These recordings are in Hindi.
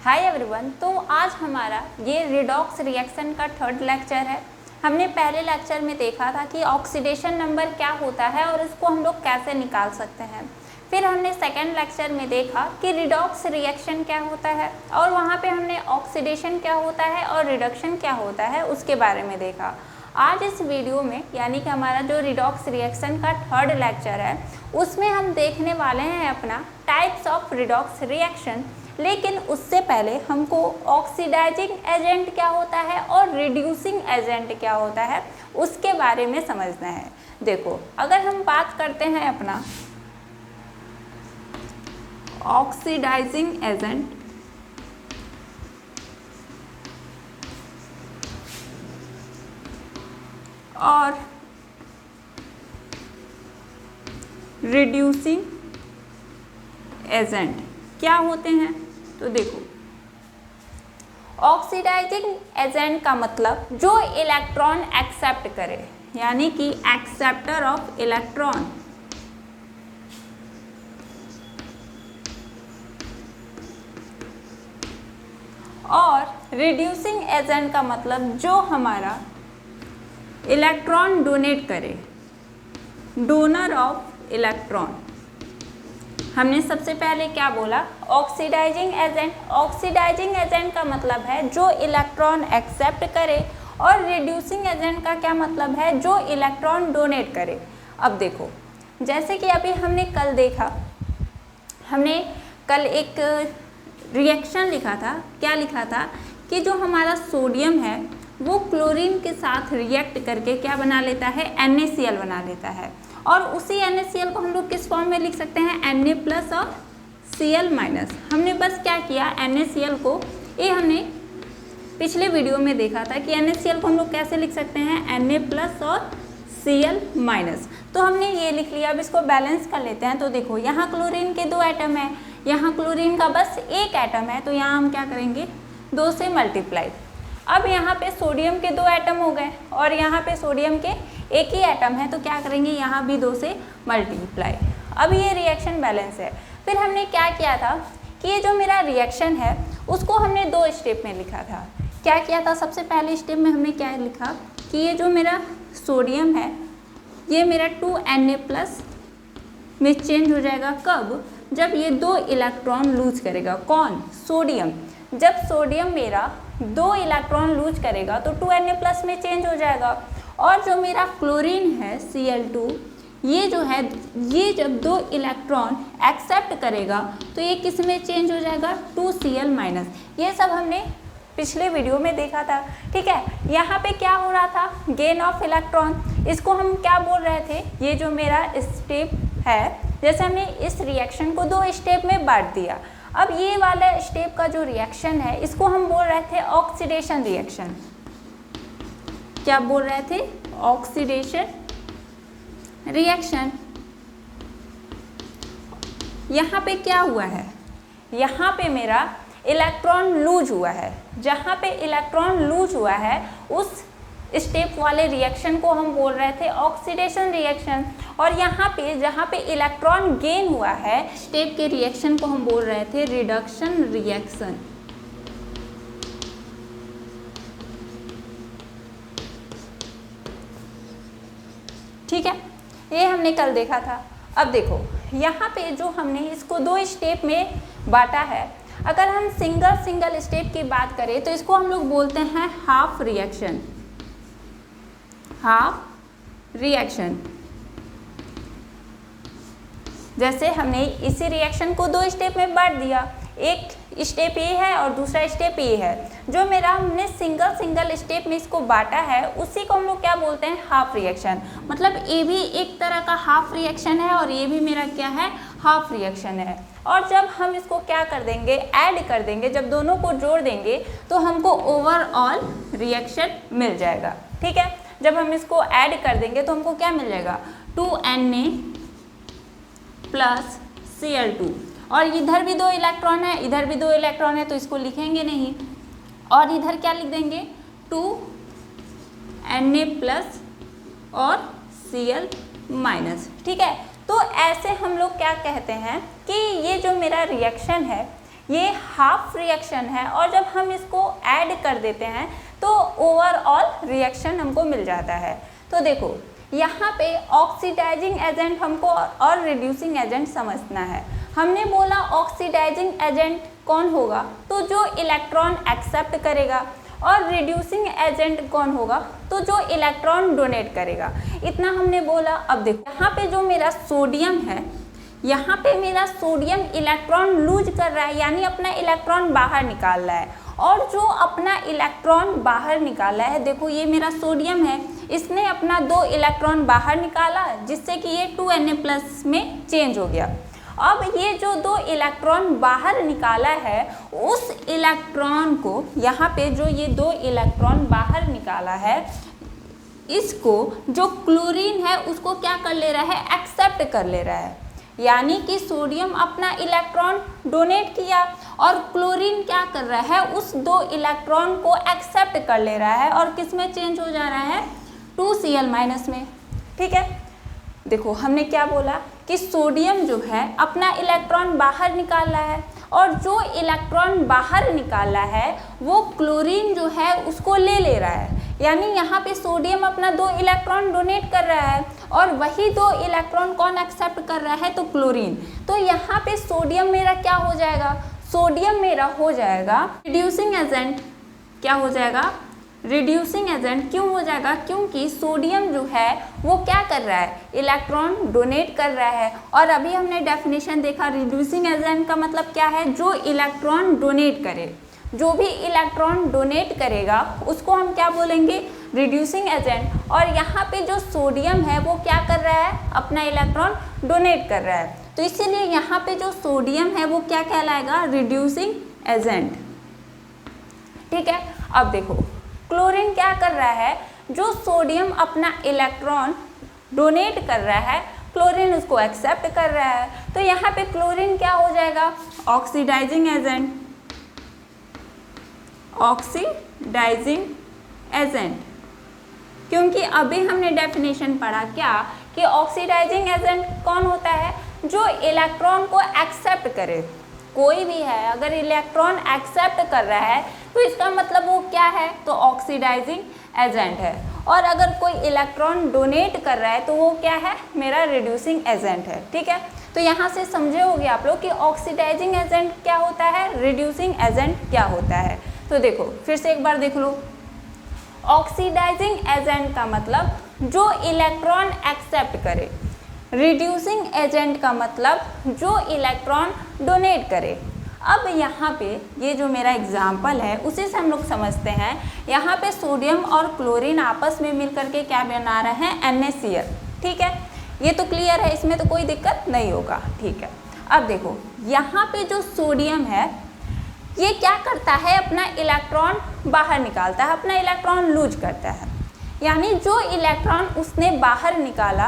Hi everyone. तो आज हमारा ये रिडॉक्स रिएक्शन का थर्ड लेक्चर है। हमने पहले लेक्चर में देखा था कि ऑक्सीडेशन नंबर क्या होता है और इसको हम लोग कैसे निकाल सकते हैं। फिर हमने सेकेंड लेक्चर में देखा कि रिडॉक्स रिएक्शन क्या होता है और वहाँ पे हमने ऑक्सीडेशन क्या होता है और रिडक्शन क्या होता है उसके बारे में देखा। आज इस वीडियो में यानी कि हमारा जो रिडॉक्स रिएक्शन का थर्ड लेक्चर है उसमें हम देखने वाले हैं अपना टाइप्स ऑफ रिडॉक्स रिएक्शन। लेकिन उससे पहले हमको ऑक्सीडाइजिंग एजेंट क्या होता है और रिड्यूसिंग एजेंट क्या होता है उसके बारे में समझना है। देखो, अगर हम बात करते हैं अपना ऑक्सीडाइजिंग एजेंट और रिड्यूसिंग एजेंट क्या होते हैं, तो देखो, ऑक्सीडाइजिंग एजेंट का मतलब जो इलेक्ट्रॉन एक्सेप्ट करे, यानी कि एक्सेप्टर ऑफ इलेक्ट्रॉन। और रिड्यूसिंग एजेंट का मतलब जो हमारा इलेक्ट्रॉन डोनेट करे, डोनर ऑफ इलेक्ट्रॉन। हमने सबसे पहले क्या बोला, ऑक्सीडाइजिंग एजेंट। ऑक्सीडाइजिंग एजेंट का मतलब है जो इलेक्ट्रॉन एक्सेप्ट करे और रिड्यूसिंग एजेंट का क्या मतलब है, जो इलेक्ट्रॉन डोनेट करे। अब देखो, जैसे कि अभी हमने कल देखा, हमने कल एक रिएक्शन लिखा था। क्या लिखा था कि जो हमारा सोडियम है वो क्लोरीन के साथ रिएक्ट करके क्या बना लेता है, NaCl बना लेता है। और उसी NaCl को हम लोग किस फॉर्म में लिख सकते हैं, Na+ और Cl-। हमने बस क्या किया, NaCl को, ये हमने पिछले वीडियो में देखा था कि NaCl को हम लोग कैसे लिख सकते हैं, Na+ और Cl-। तो हमने ये लिख लिया। अब इसको बैलेंस कर लेते हैं। तो देखो, यहाँ क्लोरीन के 2 एटम है, यहाँ क्लोरीन का बस 1 एटम है, तो यहाँ हम क्या करेंगे, 2 से मल्टीप्लाई। अब यहाँ पे सोडियम के 2 एटम हो गए और यहाँ पे सोडियम के 1 ही एटम है, तो क्या करेंगे, यहाँ भी 2 से मल्टीप्लाई। अब ये रिएक्शन बैलेंस है। फिर हमने क्या किया था कि ये जो मेरा रिएक्शन है उसको हमने 2 स्टेप में लिखा था। क्या किया था, सबसे पहले स्टेप में हमने क्या लिखा कि ये जो मेरा सोडियम है ये मेरा 2Na+ में चेंज हो जाएगा। कब, जब ये 2 इलेक्ट्रॉन लूज करेगा। कौन, सोडियम। जब सोडियम मेरा 2 इलेक्ट्रॉन लूज करेगा तो 2Na+ में चेंज हो जाएगा। और जो मेरा क्लोरीन है Cl2, ये जो है, ये जब 2 इलेक्ट्रॉन एक्सेप्ट करेगा तो ये किस में चेंज हो जाएगा, 2Cl-। ये सब हमने पिछले वीडियो में देखा था। ठीक है, यहाँ पे क्या हो रहा था, गेन ऑफ इलेक्ट्रॉन। इसको हम क्या बोल रहे थे, ये जो मेरा स्टेप है, जैसे हमने इस रिएक्शन को 2 स्टेप में बांट दिया। अब ये वाला स्टेप का जो रिएक्शन है इसको हम बोल रहे थे ऑक्सीडेशन रिएक्शन। क्या बोल रहे थे, ऑक्सीडेशन रिएक्शन। यहाँ पे क्या हुआ है, यहाँ पे मेरा इलेक्ट्रॉन लूज हुआ है। जहाँ पे इलेक्ट्रॉन लूज हुआ है उस स्टेप वाले रिएक्शन को हम बोल रहे थे ऑक्सीडेशन रिएक्शन। और यहाँ पे जहाँ पे इलेक्ट्रॉन गेन हुआ है स्टेप के रिएक्शन को हम बोल रहे थे रिडक्शन रिएक्शन। ठीक है, ये हमने कल देखा था। अब देखो, यहाँ पे जो हमने इसको 2 स्टेप में बांटा है, अगर हम सिंगल स्टेप की बात करें तो इसको हम लोग बोलते हैं हाफ रिएक्शन। Half reaction. जैसे हमने इसी रिएक्शन को 2 स्टेप में बांट दिया, एक स्टेप ये है और दूसरा स्टेप ये है। जो मेरा हमने सिंगल स्टेप में इसको बांटा है उसी को हम लोग क्या बोलते हैं, हाफ रिएक्शन। मतलब ये भी एक तरह का हाफ रिएक्शन है और ये भी मेरा क्या है, हाफ रिएक्शन है। और जब हम इसको क्या कर देंगे, ऐड कर देंगे, जब दोनों को जोड़ देंगे तो हमको ओवरऑल रिएक्शन मिल जाएगा। ठीक है, जब हम इसको ऐड कर देंगे तो हमको क्या मिल जाएगा, 2Na+ Cl2। और इधर भी 2 इलेक्ट्रॉन है, इधर भी 2 इलेक्ट्रॉन है, तो इसको लिखेंगे नहीं। और इधर क्या लिख देंगे, 2Na+ और Cl-। ठीक है, तो ऐसे हम लोग क्या कहते हैं कि ये जो मेरा रिएक्शन है ये हाफ रिएक्शन है और जब हम इसको ऐड कर देते हैं तो ओवरऑल रिएक्शन हमको मिल जाता है। तो देखो यहाँ पे ऑक्सीडाइजिंग एजेंट हमको और रिड्यूसिंग एजेंट समझना है। हमने बोला ऑक्सीडाइजिंग एजेंट कौन होगा, तो जो इलेक्ट्रॉन एक्सेप्ट करेगा, और रिड्यूसिंग एजेंट कौन होगा, तो जो इलेक्ट्रॉन डोनेट करेगा। इतना हमने बोला। अब देखो यहाँ पे जो मेरा सोडियम है, यहाँ पे मेरा सोडियम इलेक्ट्रॉन लूज कर रहा है, यानी अपना इलेक्ट्रॉन बाहर निकाल रहा है। और जो अपना इलेक्ट्रॉन बाहर निकाला है, देखो ये मेरा सोडियम है, इसने अपना 2 इलेक्ट्रॉन बाहर निकाला जिससे कि ये 2Na+ में चेंज हो गया। अब ये जो 2 इलेक्ट्रॉन बाहर निकाला है, उस इलेक्ट्रॉन को यहाँ पे जो ये 2 इलेक्ट्रॉन बाहर निकाला है, इसको जो क्लोरीन है उसको क्या कर ले रहा है, एक्सेप्ट कर ले रहा है। यानी कि सोडियम अपना इलेक्ट्रॉन डोनेट किया और क्लोरीन क्या कर रहा है, उस 2 इलेक्ट्रॉन को एक्सेप्ट कर ले रहा है और किस में चेंज हो जा रहा है, 2Cl- में। ठीक है, देखो हमने क्या बोला कि सोडियम जो है अपना इलेक्ट्रॉन बाहर निकाल रहा है और जो इलेक्ट्रॉन बाहर निकाला है वो क्लोरीन जो है उसको ले रहा है। यानी यहाँ पे सोडियम अपना 2 इलेक्ट्रॉन डोनेट कर रहा है और वही 2 इलेक्ट्रॉन कौन एक्सेप्ट कर रहा है, तो क्लोरीन। तो यहाँ पे सोडियम मेरा क्या हो जाएगा, सोडियम मेरा हो जाएगा रिड्यूसिंग एजेंट। क्या हो जाएगा, रिड्यूसिंग एजेंट। क्यों हो जाएगा, क्योंकि सोडियम जो है वो क्या कर रहा है, इलेक्ट्रॉन डोनेट कर रहा है। और अभी हमने डेफिनेशन देखा, रिड्यूसिंग एजेंट का मतलब क्या है, जो इलेक्ट्रॉन डोनेट करे। जो भी इलेक्ट्रॉन डोनेट करेगा उसको हम क्या बोलेंगे, रिड्यूसिंग एजेंट। और यहाँ पे जो सोडियम है वो क्या कर रहा है, अपना इलेक्ट्रॉन डोनेट कर रहा है, तो इसीलिए यहाँ पे जो सोडियम है वो क्या कहलाएगा, रिड्यूसिंग एजेंट। ठीक है, अब देखो क्लोरीन क्या कर रहा है, जो सोडियम अपना इलेक्ट्रॉन डोनेट कर रहा है, क्लोरीन उसको एक्सेप्ट कर रहा है। तो यहाँ पे क्लोरीन क्या हो जाएगा, ऑक्सीडाइजिंग एजेंट। ऑक्सीडाइजिंग एजेंट, क्योंकि अभी हमने डेफिनेशन पढ़ा क्या कि ऑक्सीडाइजिंग एजेंट कौन होता है, जो इलेक्ट्रॉन को एक्सेप्ट करे। कोई भी है अगर इलेक्ट्रॉन एक्सेप्ट कर रहा है तो इसका मतलब वो क्या है, तो ऑक्सीडाइजिंग एजेंट है। और अगर कोई इलेक्ट्रॉन डोनेट कर रहा है तो वो क्या है, मेरा रिड्यूसिंग एजेंट है। ठीक है, तो यहाँ से समझे होगे आप लोग कि ऑक्सीडाइजिंग एजेंट क्या होता है, रिड्यूसिंग एजेंट क्या होता है। तो देखो फिर से एक बार देख लो, ऑक्सीडाइजिंग एजेंट का मतलब जो इलेक्ट्रॉन एक्सेप्ट करे, रिड्यूसिंग एजेंट का मतलब जो इलेक्ट्रॉन डोनेट करे। अब यहाँ पे ये जो मेरा एग्जाम्पल है उसी से हम लोग समझते हैं। यहाँ पे सोडियम और क्लोरीन आपस में मिलकर के क्या बना रहे हैं, NaCl। ठीक है, ये तो क्लियर है, इसमें तो कोई दिक्कत नहीं होगा। ठीक है, अब देखो यहाँ पे जो सोडियम है ये क्या करता है, अपना इलेक्ट्रॉन बाहर निकालता है, अपना इलेक्ट्रॉन लूज करता है। यानी जो इलेक्ट्रॉन उसने बाहर निकाला,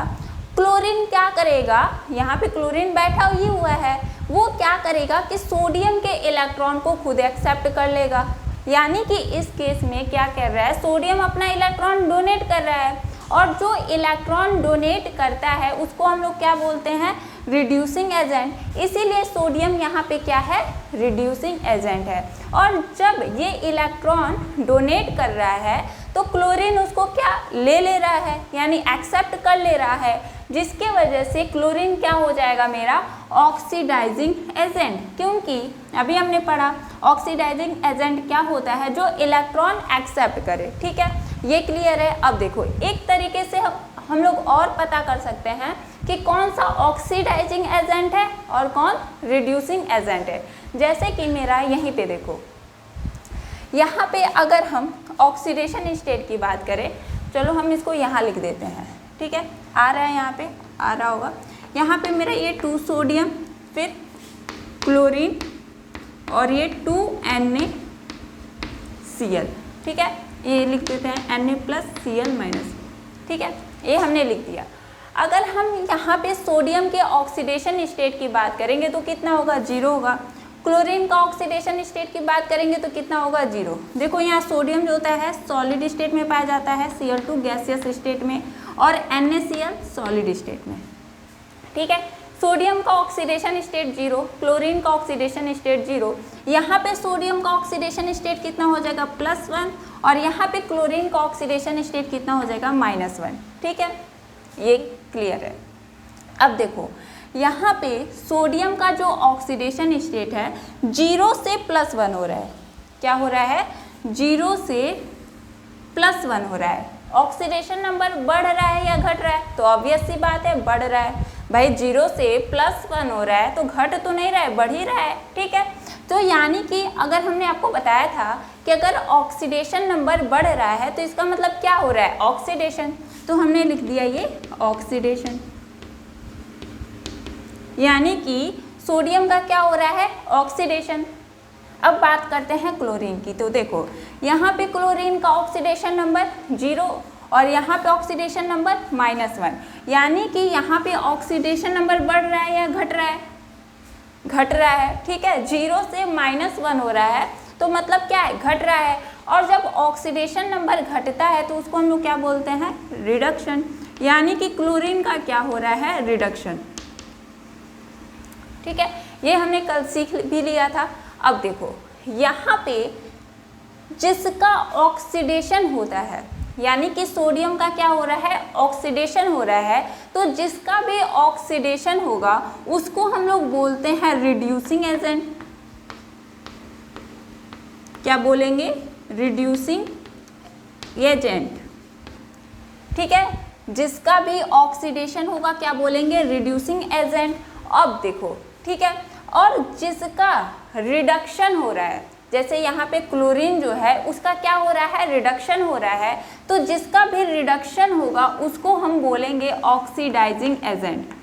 क्लोरीन क्या करेगा, यहाँ पे क्लोरीन बैठा ही हुआ है, वो क्या करेगा कि सोडियम के इलेक्ट्रॉन को खुद एक्सेप्ट कर लेगा। यानी कि इस केस में क्या कर रहा है, सोडियम अपना इलेक्ट्रॉन डोनेट कर रहा है और जो इलेक्ट्रॉन डोनेट करता है उसको हम लोग क्या बोलते हैं, रिड्यूसिंग एजेंट। इसीलिए सोडियम यहाँ पे क्या है, रिड्यूसिंग एजेंट है। और जब ये इलेक्ट्रॉन डोनेट कर रहा है तो क्लोरीन उसको क्या ले रहा है, यानी एक्सेप्ट कर ले रहा है, जिसके वजह से क्लोरीन क्या हो जाएगा, मेरा ऑक्सीडाइजिंग एजेंट। क्योंकि अभी हमने पढ़ा ऑक्सीडाइजिंग एजेंट क्या होता है, जो इलेक्ट्रॉन एक्सेप्ट करे। ठीक है, ये क्लियर है। अब देखो एक तरीके से हम लोग और पता कर सकते हैं कि कौन सा ऑक्सीडाइजिंग एजेंट है और कौन रिड्यूसिंग एजेंट है। जैसे कि मेरा यहीं पे देखो, यहाँ पे अगर हम ऑक्सीडेशन स्टेट की बात करें, चलो हम इसको यहाँ लिख देते हैं। ठीक है, आ रहा है, यहाँ पे आ रहा होगा। यहाँ पे मेरा ये 2 सोडियम, फिर क्लोरीन और ये 2 NaCl। ठीक है, ये लिख देते हैं Na+Cl-। ठीक है, ये हमने लिख दिया। अगर हम यहाँ पे सोडियम के ऑक्सीडेशन स्टेट की बात करेंगे तो कितना होगा, 0 होगा। क्लोरीन का ऑक्सीडेशन स्टेट की बात करेंगे तो कितना होगा, 0। देखो यहाँ सोडियम जो होता है सॉलिड स्टेट में पाया जाता है, Cl2 गैसियस स्टेट में, और NaCl सॉलिड स्टेट में। ठीक है, सोडियम का ऑक्सीडेशन स्टेट 0, क्लोरीन का ऑक्सीडेशन स्टेट 0। यहाँ पे सोडियम का ऑक्सीडेशन स्टेट कितना हो जाएगा +1 और यहाँ पे क्लोरीन का ऑक्सीडेशन स्टेट कितना हो जाएगा -1। ठीक है, ये क्लियर है। अब देखो यहाँ पे सोडियम का जो ऑक्सीडेशन स्टेट है 0 से +1 हो रहा है। क्या हो रहा है? 0 से +1 हो रहा है। ऑक्सीडेशन नंबर बढ़ रहा है या घट रहा है? तो ऑब्वियस सी बात है बढ़ रहा है भाई। 0 से +1 हो रहा है तो घट तो नहीं रहा है, बढ़ ही रहा है। ठीक है, तो यानी कि अगर हमने आपको बताया था कि अगर ऑक्सीडेशन नंबर बढ़ रहा है तो इसका मतलब क्या हो रहा है? ऑक्सीडेशन। तो हमने लिख दिया ये ऑक्सीडेशन, यानी कि सोडियम का क्या हो रहा है? ऑक्सीडेशन। अब बात करते हैं क्लोरीन की। तो देखो यहाँ पे क्लोरीन का ऑक्सीडेशन नंबर 0 और यहाँ पे ऑक्सीडेशन नंबर -1, यानी कि यहाँ पे ऑक्सीडेशन नंबर बढ़ रहा है या घट रहा है? घट रहा है। ठीक है, 0 से -1 हो रहा है तो मतलब क्या है? घट रहा है। और जब ऑक्सीडेशन नंबर घटता है तो उसको हम लोग क्या बोलते हैं? रिडक्शन। यानी कि क्लोरीन का क्या हो रहा है? रिडक्शन। ठीक है, ये हमने कल सीख भी लिया था। अब देखो यहाँ पे जिसका ऑक्सीडेशन होता है, यानी कि सोडियम का क्या हो रहा है? ऑक्सीडेशन हो रहा है, तो जिसका भी ऑक्सीडेशन होगा उसको हम लोग बोलते हैं रिड्यूसिंग एजेंट। क्या बोलेंगे? Reducing agent. ठीक है, जिसका भी ऑक्सीडेशन होगा क्या बोलेंगे? Reducing agent. अब देखो, ठीक है, और जिसका रिडक्शन हो रहा है, जैसे यहाँ पे क्लोरीन जो है उसका क्या हो रहा है? रिडक्शन हो रहा है, तो जिसका भी रिडक्शन होगा उसको हम बोलेंगे ऑक्सीडाइजिंग एजेंट।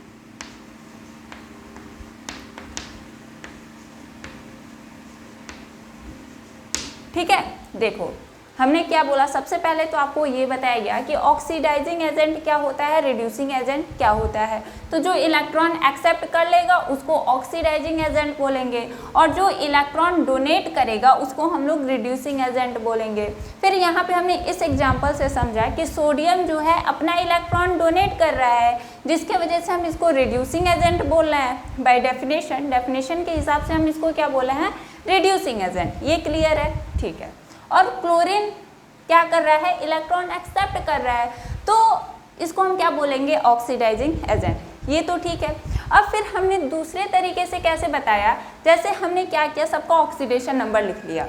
ठीक है, देखो हमने क्या बोला? सबसे पहले तो आपको ये बताया गया कि ऑक्सीडाइजिंग एजेंट क्या होता है, रिड्यूसिंग एजेंट क्या होता है। तो जो इलेक्ट्रॉन एक्सेप्ट कर लेगा उसको ऑक्सीडाइजिंग एजेंट बोलेंगे और जो इलेक्ट्रॉन डोनेट करेगा उसको हम लोग रिड्यूसिंग एजेंट बोलेंगे। फिर यहाँ पे हमने इस एग्जाम्पल से समझा कि सोडियम जो है अपना इलेक्ट्रॉन डोनेट कर रहा है, जिसके वजह से हम इसको रिड्यूसिंग एजेंट बोल रहे हैं। बाय डेफिनेशन के हिसाब से हम इसको क्या बोले हैं? Reducing agent. ये क्लियर है? ठीक है। और क्लोरीन क्या कर रहा है? इलेक्ट्रॉन एक्सेप्ट कर रहा है, तो इसको हम क्या बोलेंगे? Oxidising agent. ये तो ठीक है। अब फिर हमने दूसरे तरीके से कैसे बताया? जैसे हमने क्या किया? सबका ऑक्सीडेशन नंबर लिख लिया।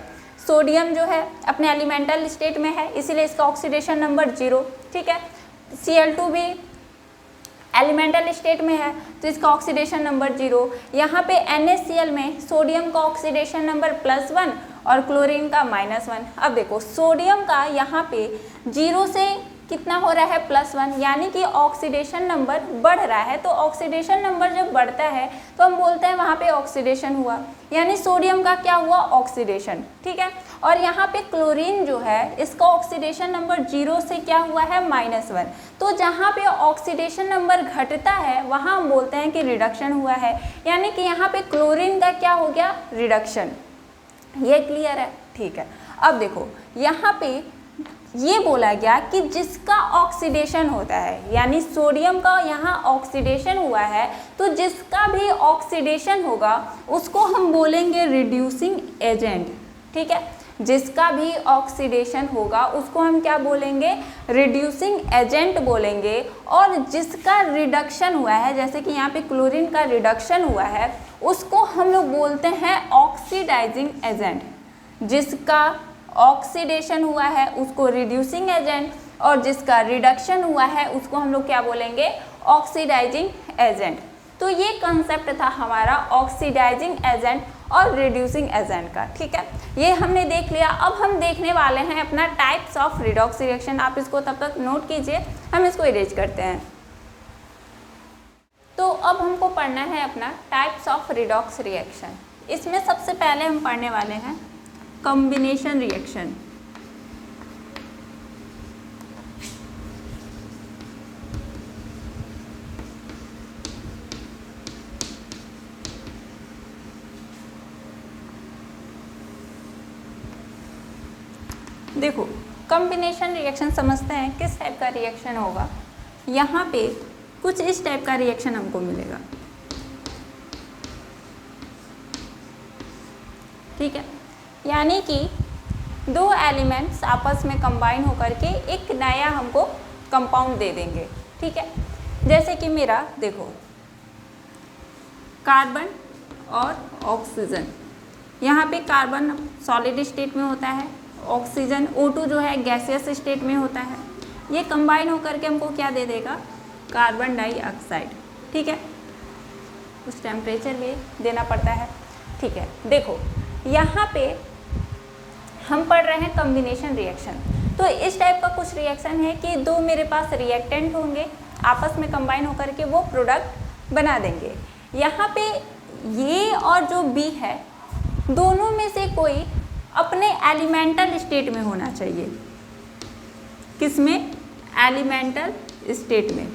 सोडियम जो है अपने एलिमेंटल स्टेट में है, इसीलिए इसका ऑक्सीडेशन नंबर 0। ठीक है, Cl2 भी एलिमेंटल स्टेट में है तो इसका ऑक्सीडेशन नंबर 0। यहाँ पे NaCl में सोडियम का ऑक्सीडेशन नंबर +1 और क्लोरीन का -1। अब देखो सोडियम का यहाँ पे 0 से कितना हो रहा है? +1, यानी कि ऑक्सीडेशन नंबर बढ़ रहा है। तो ऑक्सीडेशन नंबर जब बढ़ता है तो हम बोलते हैं वहाँ पे ऑक्सीडेशन हुआ, यानी सोडियम का क्या हुआ? ऑक्सीडेशन। ठीक है, और यहाँ पे क्लोरीन जो है इसका ऑक्सीडेशन नंबर 0 से क्या हुआ है? -1। तो जहाँ पे ऑक्सीडेशन नंबर घटता है वहाँ हम बोलते हैं कि रिडक्शन हुआ है, यानी कि यहाँ पे क्लोरीन का क्या हो गया? रिडक्शन। ये क्लियर है? ठीक है। अब देखो यहाँ पे ये बोला गया कि जिसका ऑक्सीडेशन होता है, यानी सोडियम का यहाँ ऑक्सीडेशन हुआ है, तो जिसका भी ऑक्सीडेशन होगा उसको हम बोलेंगे रिड्यूसिंग एजेंट। ठीक है, जिसका भी ऑक्सीडेशन होगा उसको हम क्या बोलेंगे? रिड्यूसिंग एजेंट बोलेंगे। और जिसका रिडक्शन हुआ है, जैसे कि यहाँ पे क्लोरीन का रिडक्शन हुआ है, उसको हम लोग बोलते हैं ऑक्सीडाइजिंग एजेंट। जिसका ऑक्सीडेशन हुआ है उसको रिड्यूसिंग एजेंट और जिसका रिडक्शन हुआ है उसको हम लोग क्या बोलेंगे? Oxidising agent. तो ये कंसेप्ट था हमारा ऑक्सीडाइजिंग एजेंट और रिड्यूसिंग एजेंट का। ठीक है, ये हमने देख लिया। अब हम देखने वाले हैं अपना टाइप्स ऑफ रिडॉक्स रिएक्शन। आप इसको तब तक नोट कीजिए, हम इसको इरेज करते हैं। तो अब हमको पढ़ना है अपना टाइप्स ऑफ रिडॉक्स रिएक्शन। इसमें सबसे पहले हम पढ़ने वाले हैं कॉम्बिनेशन रिएक्शन। देखो कॉम्बिनेशन रिएक्शन समझते हैं किस टाइप का रिएक्शन होगा। यहाँ पे कुछ इस टाइप का रिएक्शन हमको मिलेगा। ठीक है, यानी कि दो एलिमेंट्स आपस में कंबाइन होकर के एक नया हमको कंपाउंड दे देंगे। ठीक है, जैसे कि मेरा देखो कार्बन और ऑक्सीजन, यहाँ पे कार्बन सॉलिड स्टेट में होता है, ऑक्सीजन O2 जो है गैसियस स्टेट में होता है। ये कंबाइन होकर के हमको क्या दे देगा, कार्बन डाइऑक्साइड। ठीक है, उस टेम्परेचर भी देना पड़ता है। ठीक है, देखो यहाँ पे हम पढ़ रहे हैं कॉम्बिनेशन रिएक्शन। तो इस टाइप का कुछ रिएक्शन है कि दो मेरे पास रिएक्टेंट होंगे, आपस में कंबाइन होकर के वो प्रोडक्ट बना देंगे। यहाँ पे ये और जो बी है दोनों में से कोई अपने एलिमेंटल स्टेट में होना चाहिए। किसमें, एलिमेंटल स्टेट में।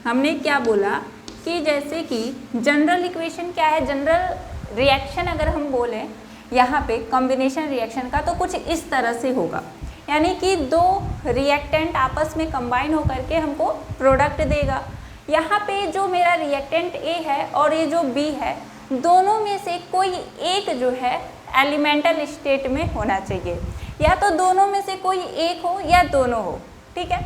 हमने क्या बोला कि जैसे कि जनरल इक्वेशन क्या है, जनरल रिएक्शन अगर हम बोलें यहाँ पे कॉम्बिनेशन रिएक्शन का, तो कुछ इस तरह से होगा, यानी कि दो रिएक्टेंट आपस में कंबाइन होकर के हमको प्रोडक्ट देगा। यहाँ पे जो मेरा रिएक्टेंट ए है और ये जो बी है, दोनों में से कोई एक जो है एलिमेंटल स्टेट में होना चाहिए, या तो दोनों में से कोई एक हो या दोनों हो। ठीक है,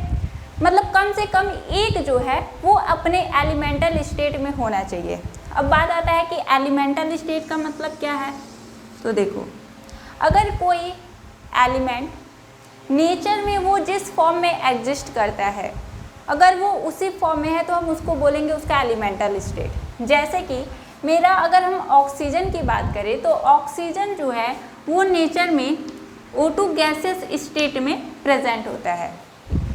मतलब कम से कम एक जो है वो अपने एलिमेंटल स्टेट में होना चाहिए। अब बात आता है कि एलिमेंटल स्टेट का मतलब क्या है। तो देखो, अगर कोई एलिमेंट नेचर में वो जिस फॉर्म में एग्जिस्ट करता है, अगर वो उसी फॉर्म में है तो हम उसको बोलेंगे उसका एलिमेंटल स्टेट। जैसे कि मेरा अगर हम ऑक्सीजन की बात करें तो ऑक्सीजन जो है वो नेचर में O2 गैसेस स्टेट में प्रेजेंट होता है,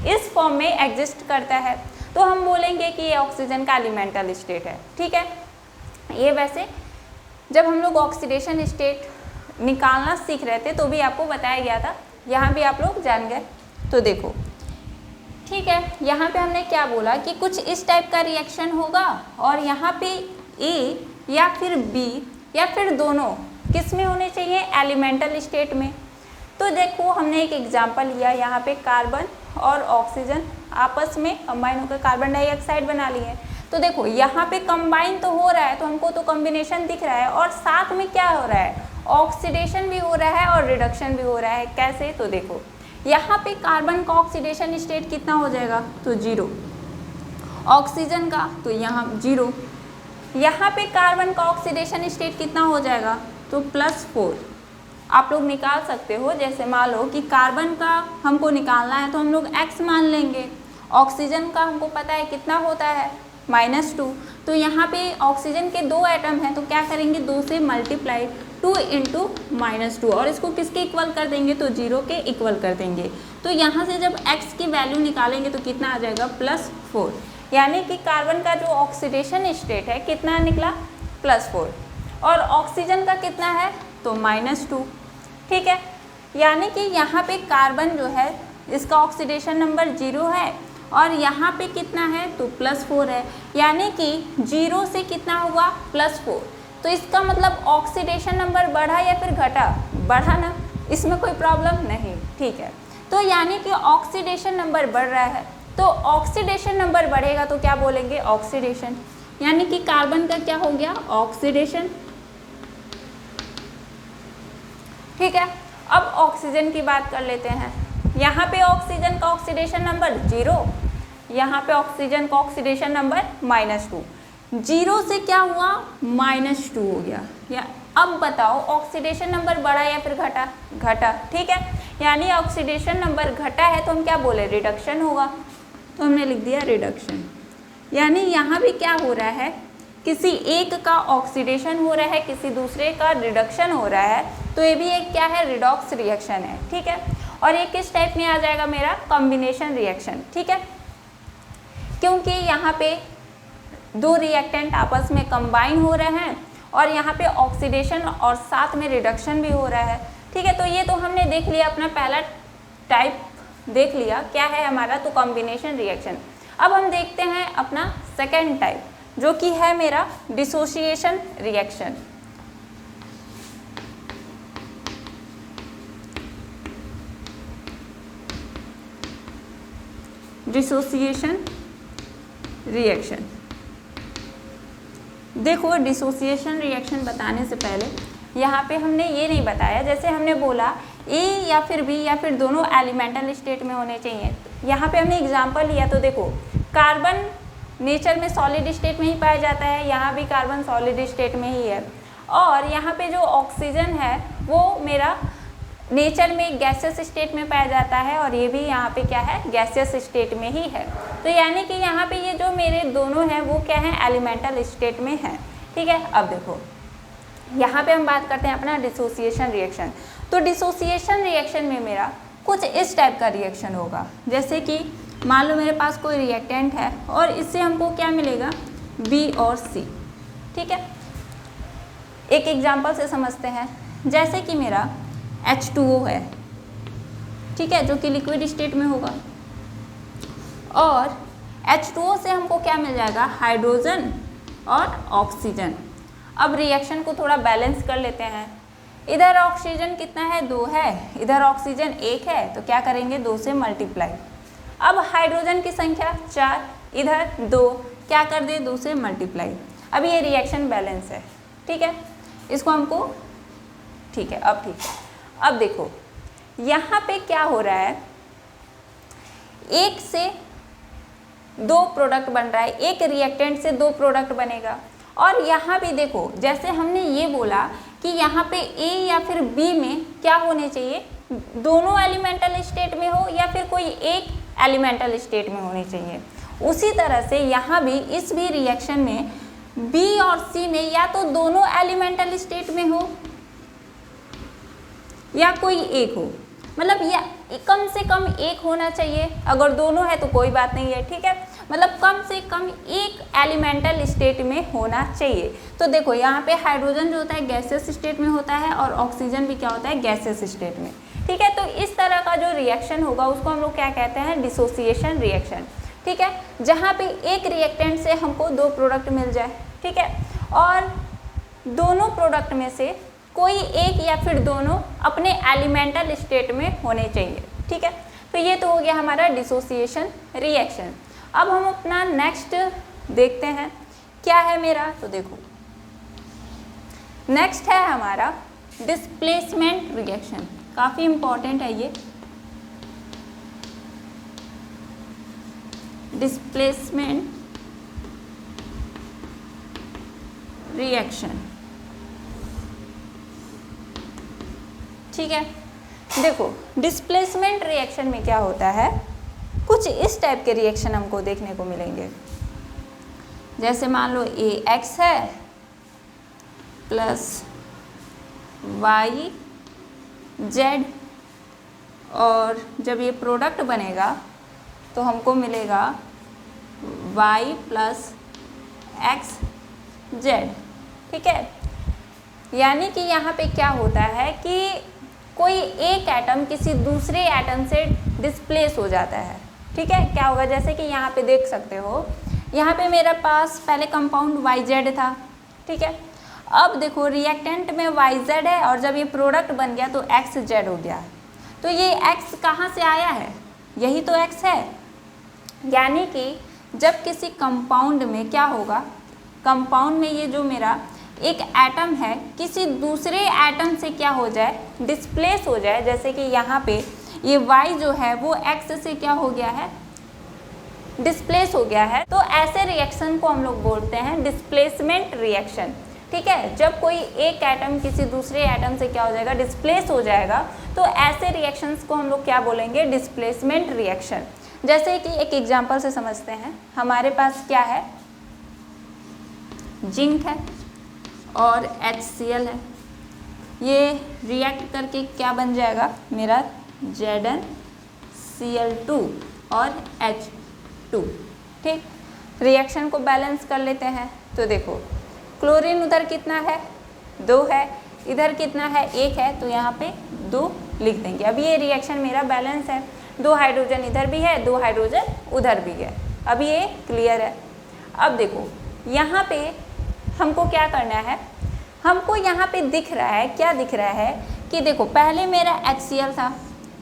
इस फॉर्म में एग्जिस्ट करता है, तो हम बोलेंगे कि ये ऑक्सीजन का एलिमेंटल स्टेट है। ठीक है, ये वैसे जब हम लोग ऑक्सीडेशन स्टेट निकालना सीख रहे थे तो भी आपको बताया गया था, यहाँ भी आप लोग जान गए। तो देखो, ठीक है, यहाँ पे हमने क्या बोला कि कुछ इस टाइप का रिएक्शन होगा और यहाँ पे ए या फिर बी या फिर दोनों किस में होने चाहिए, एलिमेंटल स्टेट में। तो देखो हमने एक एग्जांपल लिया, यहाँ पे कार्बन और ऑक्सीजन आपस में कंबाइन होकर कार्बन डाइऑक्साइड बना लिए। तो देखो यहाँ पे कंबाइन तो हो रहा है, तो हमको तो कॉम्बिनेशन दिख रहा है, और साथ में क्या हो रहा है, ऑक्सीडेशन भी हो रहा है और रिडक्शन भी हो रहा है। कैसे, तो देखो यहाँ पे कार्बन का ऑक्सीडेशन स्टेट कितना हो जाएगा, तो 0, ऑक्सीजन का तो यहाँ 0, यहाँ पे कार्बन का ऑक्सीडेशन स्टेट कितना हो जाएगा, तो +4। आप लोग निकाल सकते हो, जैसे मान लो कि कार्बन का हमको निकालना है तो हम लोग x मान लेंगे, ऑक्सीजन का हमको पता है कितना होता है -2। तो यहाँ पे ऑक्सीजन के 2 एटम हैं, तो क्या करेंगे, 2 से मल्टीप्लाई 2 × -2, और इसको किसके इक्वल कर देंगे, तो 0 के इक्वल कर देंगे। तो यहाँ से जब x की वैल्यू निकालेंगे तो कितना आ जाएगा, +4, यानी कि कार्बन का जो ऑक्सीडेशन स्टेट है कितना निकला, +4, और ऑक्सीजन का कितना है, तो -2। ठीक है, यानी कि यहाँ पे कार्बन जो है इसका ऑक्सीडेशन नंबर 0 है और यहाँ पे कितना है, तो +4 है, यानी कि 0 से कितना हुआ, +4। तो इसका मतलब ऑक्सीडेशन नंबर बढ़ा या फिर घटा, बढ़ा ना, इसमें कोई प्रॉब्लम नहीं। ठीक है, तो यानी कि ऑक्सीडेशन नंबर बढ़ रहा है, तो ऑक्सीडेशन नंबर बढ़ेगा तो क्या बोलेंगे, ऑक्सीडेशन, यानी कि कार्बन का क्या हो गया, ऑक्सीडेशन। ठीक है, अब ऑक्सीजन की बात कर लेते हैं। यहाँ पे ऑक्सीजन का ऑक्सीडेशन नंबर 0, यहाँ पे ऑक्सीजन का ऑक्सीडेशन नंबर -2, 0 से क्या हुआ, -2 हो गया। या अब बताओ ऑक्सीडेशन नंबर बढ़ा या फिर घटा, घटा। ठीक है, यानी ऑक्सीडेशन नंबर घटा है तो हम क्या बोले, रिडक्शन होगा, तो हमने लिख दिया रिडक्शन। यानी यहाँ भी क्या हो रहा है, किसी एक का ऑक्सीडेशन हो रहा है, किसी दूसरे का रिडक्शन हो रहा है, तो ये भी एक क्या है, रिडॉक्स रिएक्शन है। ठीक है, और ये किस टाइप में आ जाएगा, मेरा कॉम्बिनेशन रिएक्शन। ठीक है, क्योंकि यहाँ पे दो रिएक्टेंट आपस में कंबाइन हो रहे हैं और यहाँ पे ऑक्सीडेशन और साथ में रिडक्शन भी हो रहा है। ठीक है, तो ये तो हमने देख लिया, अपना पहला टाइप देख लिया क्या है हमारा, तो कॉम्बिनेशन रिएक्शन। अब हम देखते हैं अपना सेकेंड टाइप, जो कि है मेरा डिसोसिएशन रिएक्शन। डिसोसिएशन रिएक्शन, देखो डिसोसिएशन रिएक्शन बताने से पहले यहाँ पे हमने ये नहीं बताया, जैसे हमने बोला ए या फिर बी या फिर दोनों एलिमेंटल स्टेट में होने चाहिए। यहाँ पे हमने एग्जांपल लिया तो देखो कार्बन नेचर में सॉलिड स्टेट में ही पाया जाता है, यहाँ भी कार्बन सॉलिड स्टेट में ही है, और यहाँ पे जो ऑक्सीजन है वो मेरा नेचर में गैसियस स्टेट में पाया जाता है, और ये भी यहाँ पे क्या है, गैसियस स्टेट में ही है। तो यानी कि यहाँ पे ये जो मेरे दोनों हैं वो क्या है, एलिमेंटल स्टेट में है। ठीक है, अब देखो यहाँ पे हम बात करते हैं अपना डिसोसिएशन रिएक्शन। तो डिसोसिएशन रिएक्शन में मेरा कुछ इस टाइप का रिएक्शन होगा, जैसे कि मान लो मेरे पास कोई रिएक्टेंट है और इससे हमको क्या मिलेगा, बी और सी। ठीक है, एक एग्जांपल से समझते हैं, जैसे कि मेरा H2O है, ठीक है, जो कि लिक्विड स्टेट में होगा, और H2O से हमको क्या मिल जाएगा, हाइड्रोजन और ऑक्सीजन। अब रिएक्शन को थोड़ा बैलेंस कर लेते हैं, इधर ऑक्सीजन कितना है, 2 है, इधर ऑक्सीजन 1 है, तो क्या करेंगे, 2 से मल्टीप्लाई। अब हाइड्रोजन की संख्या 4, इधर 2, क्या कर दे, 2 से मल्टीप्लाई। अब ये रिएक्शन बैलेंस है। ठीक है, इसको हमको, ठीक है, अब ठीक है। अब देखो यहाँ पे क्या हो रहा है, 1 से 2 प्रोडक्ट बन रहा है, एक रिएक्टेंट से 2 प्रोडक्ट बनेगा। और यहाँ भी देखो, जैसे हमने ये बोला कि यहाँ पे ए या फिर बी में क्या होने चाहिए, दोनों एलिमेंटल स्टेट में हो या फिर कोई एक एलिमेंटल स्टेट में होनी चाहिए। उसी तरह से यहाँ भी इस भी रिएक्शन में बी और सी में या तो दोनों एलिमेंटल स्टेट में हो या कोई एक हो, मतलब या कम से कम एक होना चाहिए। अगर दोनों है तो कोई बात नहीं है। ठीक है, मतलब कम से कम एक एलिमेंटल स्टेट में होना चाहिए। तो देखो यहाँ पे हाइड्रोजन जो होता है गैसियस स्टेट में होता है और ऑक्सीजन भी क्या होता है, गैसियस स्टेट में। ठीक है, तो इस तरह का जो रिएक्शन होगा उसको हम लोग क्या कहते हैं, डिसोसिएशन रिएक्शन। ठीक है, जहाँ पे एक रिएक्टेंट से हमको 2 प्रोडक्ट मिल जाए, ठीक है, और दोनों प्रोडक्ट में से कोई एक या फिर दोनों अपने एलिमेंटल स्टेट में होने चाहिए। ठीक है, तो ये तो हो गया हमारा डिसोसिएशन रिएक्शन। अब हम अपना नेक्स्ट देखते हैं क्या है मेरा, तो देखो नेक्स्ट है हमारा डिस्प्लेसमेंट रिएक्शन। काफ़ी इंपॉर्टेंट है ये डिस्प्लेसमेंट रिएक्शन। ठीक है, देखो डिस्प्लेसमेंट रिएक्शन में क्या होता है, कुछ इस टाइप के रिएक्शन हमको देखने को मिलेंगे। जैसे मान लो AX है प्लस YZ, और जब ये प्रोडक्ट बनेगा तो हमको मिलेगा Y प्लस XZ। ठीक है, यानी कि यहाँ पे क्या होता है कि कोई एक एटम किसी दूसरे एटम से डिस्प्लेस हो जाता है। ठीक है, क्या होगा, जैसे कि यहाँ पे देख सकते हो, यहाँ पे मेरे पास पहले कंपाउंड YZ था। ठीक है, अब देखो रिएक्टेंट में YZ है और जब ये प्रोडक्ट बन गया तो XZ हो गया। तो ये X कहाँ से आया है, यही तो X है। यानी कि जब किसी कंपाउंड में क्या होगा, कंपाउंड में ये जो मेरा एक एटम है किसी दूसरे एटम से क्या हो जाए, डिस्प्लेस हो जाए। जैसे कि यहाँ पे ये Y जो है वो X से क्या हो गया है, डिस्प्लेस हो गया है। तो ऐसे रिएक्शन को हम लोग बोलते हैं डिस्प्लेसमेंट रिएक्शन। ठीक है, जब कोई एक एटम किसी दूसरे एटम से क्या हो जाएगा, डिस्प्लेस हो जाएगा, तो ऐसे रिएक्शंस को हम लोग क्या बोलेंगे, डिस्प्लेसमेंट रिएक्शन। जैसे कि एक एग्जांपल से समझते हैं, हमारे पास क्या है, जिंक है और HCl है, ये रिएक्ट करके क्या बन जाएगा मेरा, ZnCl2 और H2। ठीक, रिएक्शन को बैलेंस कर लेते हैं। तो देखो क्लोरीन उधर कितना है, 2 है, इधर कितना है, 1 है, तो यहाँ पे 2 लिख देंगे। अब ये रिएक्शन मेरा बैलेंस है, 2 हाइड्रोजन इधर भी है, 2 हाइड्रोजन उधर भी है। अब ये क्लियर है। अब देखो यहाँ पे हमको क्या करना है, हमको यहाँ पे दिख रहा है, क्या दिख रहा है कि देखो पहले मेरा HCl था,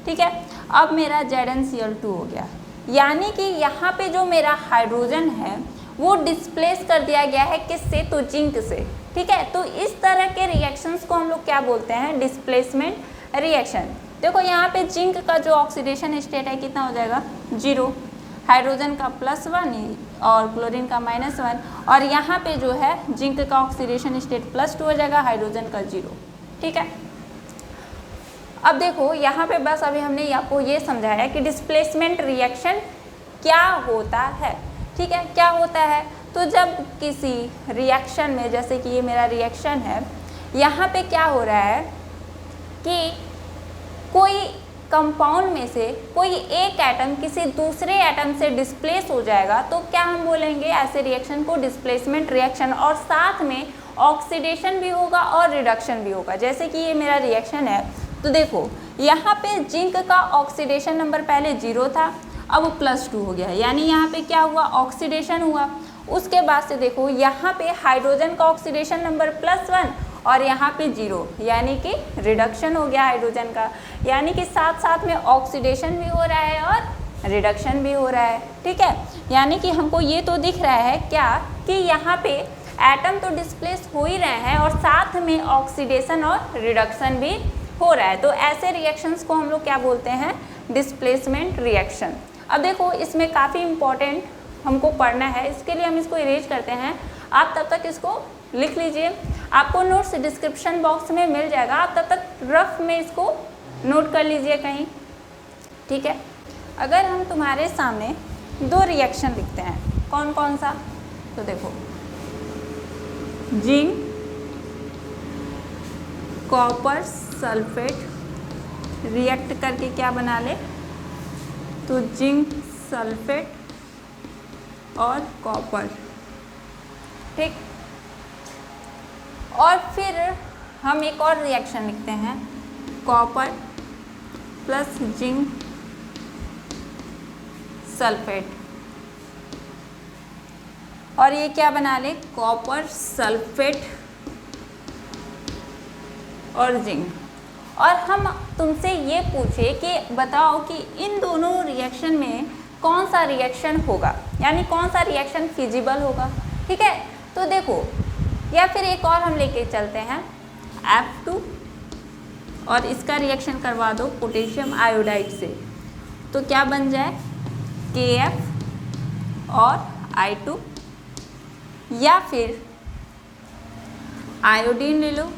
ठीक है, अब मेरा ZnCl2 हो गया। यानी कि यहाँ पे जो मेरा हाइड्रोजन है वो डिस्प्लेस कर दिया गया है किससे, तो जिंक से। ठीक है, तो इस तरह के रिएक्शंस को हम लोग क्या बोलते हैं, डिस्प्लेसमेंट रिएक्शन। देखो यहाँ पे जिंक का जो ऑक्सीडेशन स्टेट है कितना हो जाएगा, 0, हाइड्रोजन का +1 और क्लोरीन का -1, और यहाँ पे जो है जिंक का ऑक्सीडेशन स्टेट +2 हो जाएगा, हाइड्रोजन का 0। ठीक है, अब देखो यहाँ पे बस अभी हमने आपको ये समझाया कि डिस्प्लेसमेंट रिएक्शन क्या होता है। ठीक है, क्या होता है, तो जब किसी रिएक्शन में, जैसे कि ये मेरा रिएक्शन है, यहाँ पे क्या हो रहा है कि कोई कंपाउंड में से कोई एक एटम किसी दूसरे एटम से डिस्प्लेस हो जाएगा, तो क्या हम बोलेंगे ऐसे रिएक्शन को, डिस्प्लेसमेंट रिएक्शन, और साथ में ऑक्सीडेशन भी होगा और रिडक्शन भी होगा। जैसे कि ये मेरा रिएक्शन है, तो देखो यहाँ पे जिंक का ऑक्सीडेशन नंबर पहले 0 था, अब +2 हो गया, यानी यहाँ पे क्या हुआ, ऑक्सीडेशन हुआ। उसके बाद से देखो यहाँ पे हाइड्रोजन का ऑक्सीडेशन नंबर +1 और यहाँ पे 0, यानी कि रिडक्शन हो गया हाइड्रोजन का, यानी कि साथ साथ में ऑक्सीडेशन भी हो रहा है और रिडक्शन भी हो रहा है। ठीक है, यानी कि हमको ये तो दिख रहा है क्या, कि यहाँ पे एटम तो डिस्प्लेस हो ही रहे हैं और साथ में ऑक्सीडेशन और रिडक्शन भी हो रहा है। तो ऐसे रिएक्शंस को हम लोग क्या बोलते हैं, डिस्प्लेसमेंट रिएक्शन। अब देखो इसमें काफ़ी इम्पोर्टेंट हमको पढ़ना है, इसके लिए हम इसको इरेज करते हैं। आप तब तक इसको लिख लीजिए, आपको नोट्स डिस्क्रिप्शन बॉक्स में मिल जाएगा, आप तब तक रफ में इसको नोट कर लीजिए कहीं। ठीक है, अगर हम तुम्हारे सामने 2 रिएक्शन लिखते हैं, कौन कौन सा, तो देखो जिंक कॉपर सल्फेट रिएक्ट करके क्या बना ले, तो जिंक सल्फेट और कॉपर। ठीक, और फिर हम एक और रिएक्शन लिखते हैं, कॉपर प्लस जिंक सल्फेट, और ये क्या बना ले, कॉपर सल्फेट और जिंक। और हम तुमसे ये पूछे कि बताओ कि इन दोनों रिएक्शन में कौन सा रिएक्शन होगा, यानी कौन सा रिएक्शन फिजिबल होगा। ठीक है, तो देखो, या फिर एक और हम लेके चलते हैं F2 और इसका रिएक्शन करवा दो पोटेशियम आयोडाइड से, तो क्या बन जाए, KF और I2, या फिर आयोडीन ले लो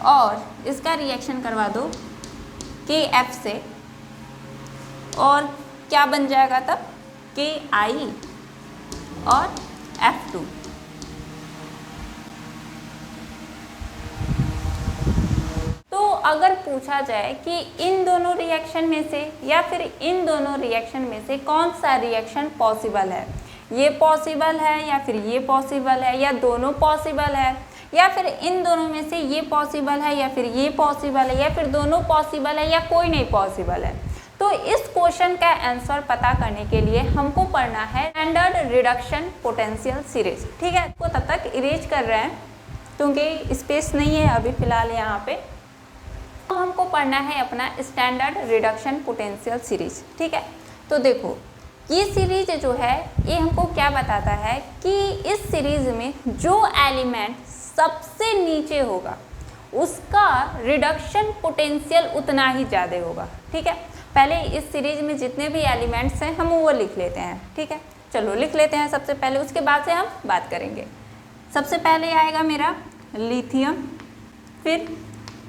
और इसका रिएक्शन करवा दो KF से, और क्या बन जाएगा तब, KI और F2। तो अगर पूछा जाए कि इन दोनों रिएक्शन में से या फिर इन दोनों रिएक्शन में से कौन सा रिएक्शन पॉसिबल है, ये पॉसिबल है या फिर ये पॉसिबल है, या दोनों पॉसिबल है, या फिर इन दोनों में से ये पॉसिबल है या फिर ये पॉसिबल है, या फिर दोनों पॉसिबल है या कोई नहीं पॉसिबल है, तो इस क्वेश्चन का आंसर पता करने के लिए हमको पढ़ना है स्टैंडर्ड रिडक्शन पोटेंशियल सीरीज। ठीक है, तो तब तक इरेज कर रहे हैं क्योंकि स्पेस नहीं है अभी फिलहाल यहाँ पे। तो हमको पढ़ना है अपना स्टैंडर्ड रिडक्शन पोटेंशियल सीरीज। ठीक है, तो देखो ये सीरीज जो है ये हमको क्या बताता है कि इस सीरीज में जो एलिमेंट सबसे नीचे होगा उसका रिडक्शन पोटेंशियल उतना ही ज़्यादा होगा। ठीक है, पहले इस सीरीज में जितने भी एलिमेंट्स हैं हम वो लिख लेते हैं। ठीक है, चलो लिख लेते हैं सबसे पहले, उसके बाद से हम बात करेंगे। सबसे पहले आएगा मेरा लिथियम, फिर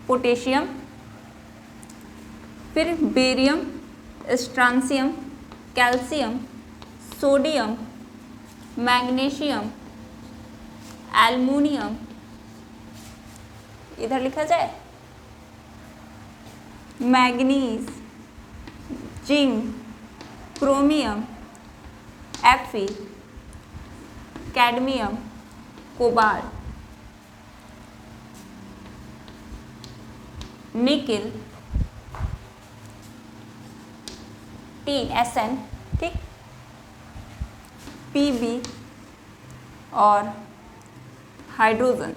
पोटेशियम, फिर barium, strontium, calcium, sodium, magnesium, aluminium, इधर लिखा जाए manganese, zinc, chromium, Fe, cadmium, cobalt, nickel, tin Sn, ठीक, Pb और हाइड्रोजन,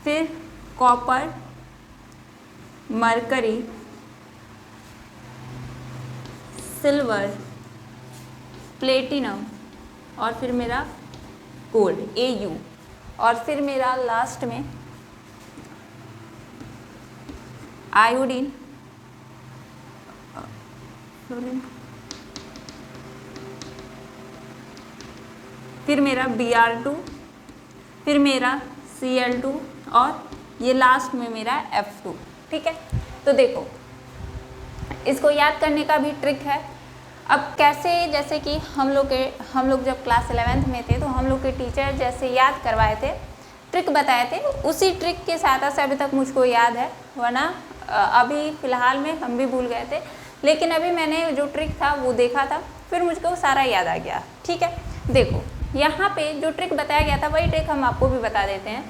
फिर कॉपर, मरकरी, सिल्वर, प्लेटिनम, और फिर मेरा गोल्ड Au, और फिर मेरा लास्ट में आयोडीन, फ्लोरीन, फिर मेरा Br2, फिर मेरा Cl2 और ये लास्ट में मेरा F2। ठीक है, तो देखो इसको याद करने का भी ट्रिक है। अब कैसे, जैसे कि हम लोग जब क्लास 11th में थे तो हम लोग के टीचर जैसे याद करवाए थे, ट्रिक बताए थे, उसी ट्रिक के साथ से अभी तक मुझको याद है, वरना अभी फ़िलहाल में हम भी भूल गए थे। लेकिन अभी मैंने जो ट्रिक था वो देखा था, फिर मुझको सारा याद आ गया। ठीक है, देखो यहाँ पे जो ट्रिक बताया गया था वही ट्रिक हम आपको भी बता देते हैं।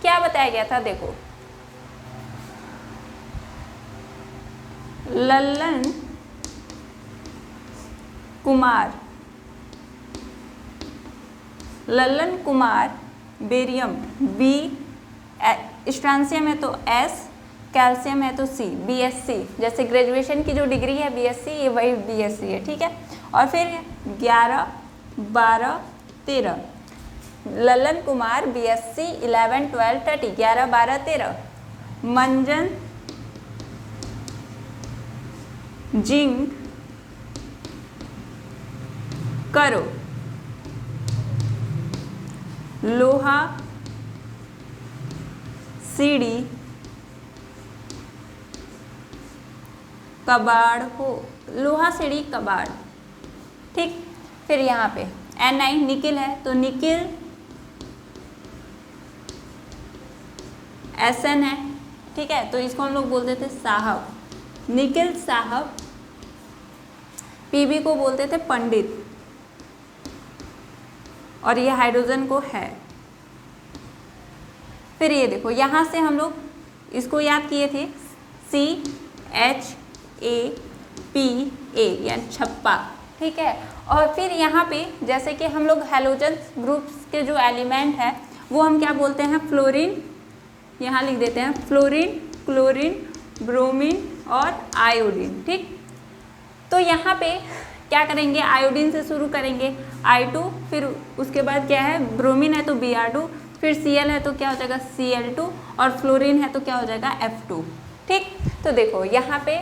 क्या बताया गया था, देखो Lallan Kumar barium B, strontium है तो S, कैल्शियम है तो C, BSc, जैसे ग्रेजुएशन की जो डिग्री है BSc, ये वही BSc है। ठीक है, और फिर 11, 12, 13 लल्लन कुमार BSc 11, 12, 30, 11, 12, 13 मंजन जिंक करो लोहा सीढ़ी कबाड़ हो, लोहा सीढ़ी कबाड़। ठीक, फिर यहाँ पे Ni निकिल है तो निकिल Sn है। ठीक है, तो इसको हम लोग बोलते थे साहब, निकिल साहब। Pb को बोलते थे पंडित, और ये हाइड्रोजन को है। फिर ये देखो यहाँ से हम लोग इसको याद किए थे, CHAPA यानी छप्पा। ठीक है, और फिर यहाँ पे जैसे कि हम लोग हैलोजन ग्रुप्स के जो एलिमेंट है वो हम क्या बोलते हैं, फ्लोरीन, यहाँ लिख देते हैं फ्लोरीन, क्लोरीन, ब्रोमीन और आयोडीन। ठीक, तो यहाँ पे क्या करेंगे, आयोडीन से शुरू करेंगे I2, फिर उसके बाद क्या है, ब्रोमीन है तो Br2, फिर Cl है तो क्या हो जाएगा Cl2, और फ्लोरीन है तो क्या हो जाएगा F2। ठीक, तो देखो यहाँ पे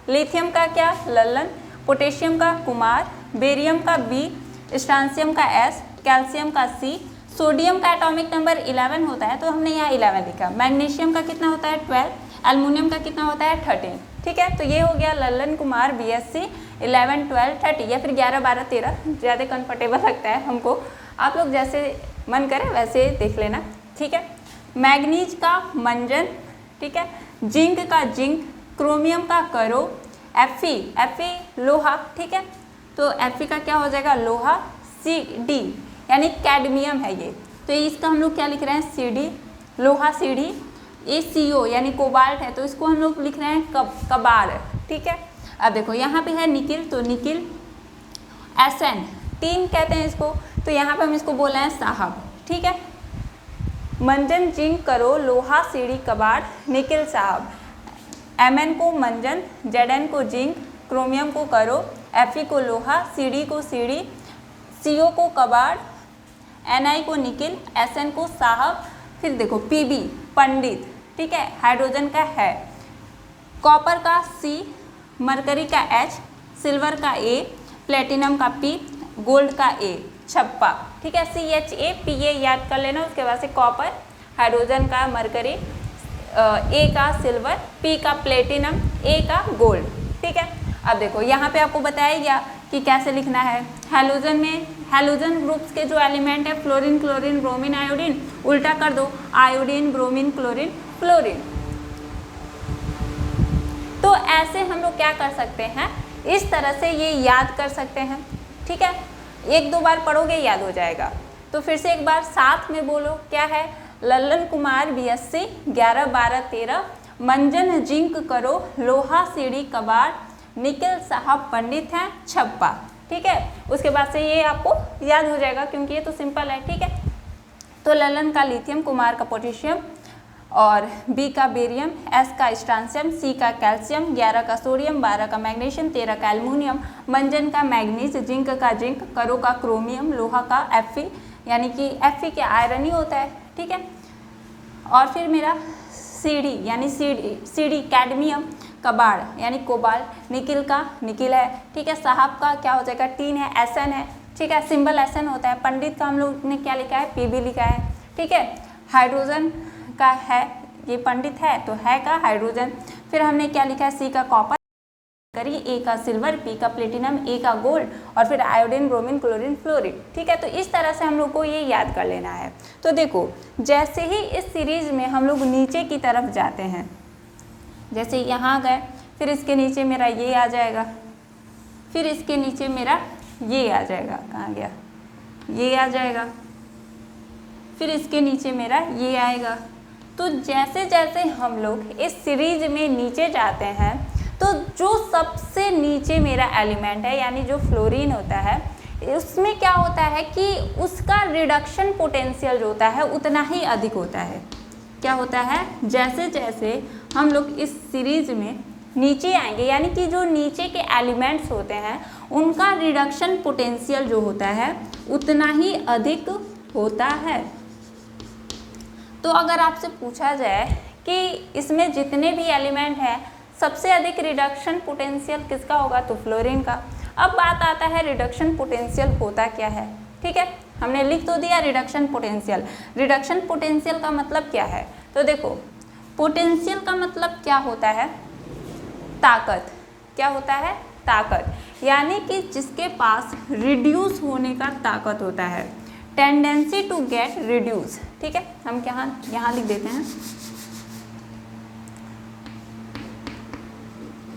लिथियम का क्या, लल्लन, पोटेशियम का कुमार, बेरियम का B, स्ट्रांसियम का S, कैल्शियम का C, सोडियम का एटॉमिक नंबर 11 होता है तो हमने यहाँ 11 लिखा। मैग्नीशियम का कितना होता है 12, एल्युमिनियम का कितना होता है 13। ठीक है, तो ये हो गया लल्लन कुमार BSc 11, 12, 30 या फिर 11, 12, 13, ज़्यादा कंफर्टेबल लगता है हमको, आप लोग जैसे मन करे वैसे देख लेना। ठीक है, मैग्नीज का मंजन, ठीक है, जिंक का जिंक, क्रोमियम का करो, Fe लोहा। ठीक है, तो Fe का क्या हो जाएगा लोहा, Cd यानी कैडमियम है ये, तो इसका हम लोग क्या लिख रहे हैं Cd, लोहा सीढ़ी। Co यानी कोबाल्ट है तो इसको हम लोग लिख रहे हैं कबाड़। ठीक है, अब देखो यहाँ पे है निकिल, तो निकिल Sn, टीन कहते हैं इसको, तो यहाँ पे हम इसको बोल रहे हैं साहब। ठीक है, मंजन जिंक करो लोहा सीढ़ी कबाड़, निकिल साहब। Mn को मंजन, Zn को जिंक, क्रोमियम को करो, Fe को लोहा, Cd को सीढ़ी, Co को कबाड़, Ni को निकिल, Sn को साहब। फिर देखो Pb पंडित, ठीक है, हाइड्रोजन का है, कॉपर का C, मरकरी का H, सिल्वर का A, प्लेटिनम का P, गोल्ड का A, छप्पा। ठीक है, CHAPA याद कर लेना, उसके बाद से कॉपर, हाइड्रोजन का मरकरी, A का सिल्वर, P का प्लेटिनम, A का गोल्ड। ठीक है, अब देखो यहाँ पे आपको बताया गया कि कैसे लिखना है। हैलोजन में हैलोजन ग्रुप्स के जो एलिमेंट है फ्लोरीन, क्लोरीन, ब्रोमीन, आयोडीन, उल्टा कर दो, आयोडीन, ब्रोमीन, क्लोरीन, फ्लोरीन। तो ऐसे हम लोग क्या कर सकते हैं, इस तरह से ये याद कर सकते हैं। ठीक है, एक दो बार पढ़ोगे याद हो जाएगा। तो फिर से एक बार साथ में बोलो, क्या है, लल्लन कुमार BSc 11, 12, 13, मंजन जिंक करो लोहा सीढ़ी कबाड़, निकिल साहब पंडित हैं छप्पा। ठीक है, उसके बाद से ये आपको याद हो जाएगा क्योंकि ये तो सिंपल है। ठीक है, तो लल्लन का लिथियम, कुमार का पोटेशियम, और बी का बेरियम, एस का स्ट्रांसियम, सी का कैल्शियम, 11 का सोडियम, 12 का मैग्नीशियम, 13 का एल्युमिनियम, मंजन का मैग्नीज, जिंक का जिंक, करो का क्रोमियम, लोहा का Fe, यानी कि Fe क्या आयरन ही होता है, ठीक है। और फिर मेरा Cd यानी Cd कैडमियम, कबाड़ यानी कोबाल्ट, निकिल का निकिल है, ठीक है। साहब का क्या हो जाएगा, टीन है, Sn है, ठीक है, सिंबल Sn होता है। पंडित का हम लोग ने क्या लिखा है, Pb लिखा है, ठीक है। हाइड्रोजन का है, ये पंडित है तो है का हाइड्रोजन। फिर हमने क्या लिखा है, सी का कॉपर, करी, ए का सिल्वर, पी का प्लेटिनम, ए का गोल्ड, और फिर आयोडीन, ब्रोमीन, क्लोरीन, फ्लोरीन, ठीक है। तो इस तरह से हम लोग को ये याद कर लेना है। तो देखो जैसे ही इस सीरीज में हम लोग नीचे की तरफ जाते हैं, जैसे यहाँ गए, फिर इसके नीचे मेरा ये आ जाएगा, फिर इसके नीचे मेरा ये आ जाएगा, कहाँ गया, ये आ जाएगा, फिर इसके नीचे मेरा ये आएगा। तो जैसे जैसे हम लोग इस सीरीज में नीचे जाते हैं, तो जो सबसे नीचे मेरा एलिमेंट है यानी जो फ्लोरीन होता है, उसमें क्या होता है कि उसका रिडक्शन पोटेंशियल जो होता है उतना ही अधिक होता है। क्या होता है, जैसे जैसे हम लोग इस सीरीज में नीचे आएंगे, यानी कि जो नीचे के एलिमेंट्स होते हैं उनका रिडक्शन पोटेंशियल जो होता है उतना ही अधिक होता है। तो अगर आपसे पूछा जाए कि इसमें जितने भी एलिमेंट हैं सबसे अधिक रिडक्शन पोटेंशियल किसका होगा, तो फ्लोरीन का। अब बात आता है रिडक्शन पोटेंशियल होता क्या है, ठीक है। हमने लिख तो दिया रिडक्शन पोटेंशियल। रिडक्शन पोटेंशियल का मतलब क्या है, तो देखो पोटेंशियल का मतलब क्या होता है, ताकत। क्या होता है, ताकत, यानी कि जिसके पास रिड्यूस होने का ताकत होता है, टेंडेंसी टू गेट रिड्यूस, ठीक है। हम यहाँ लिख देते हैं,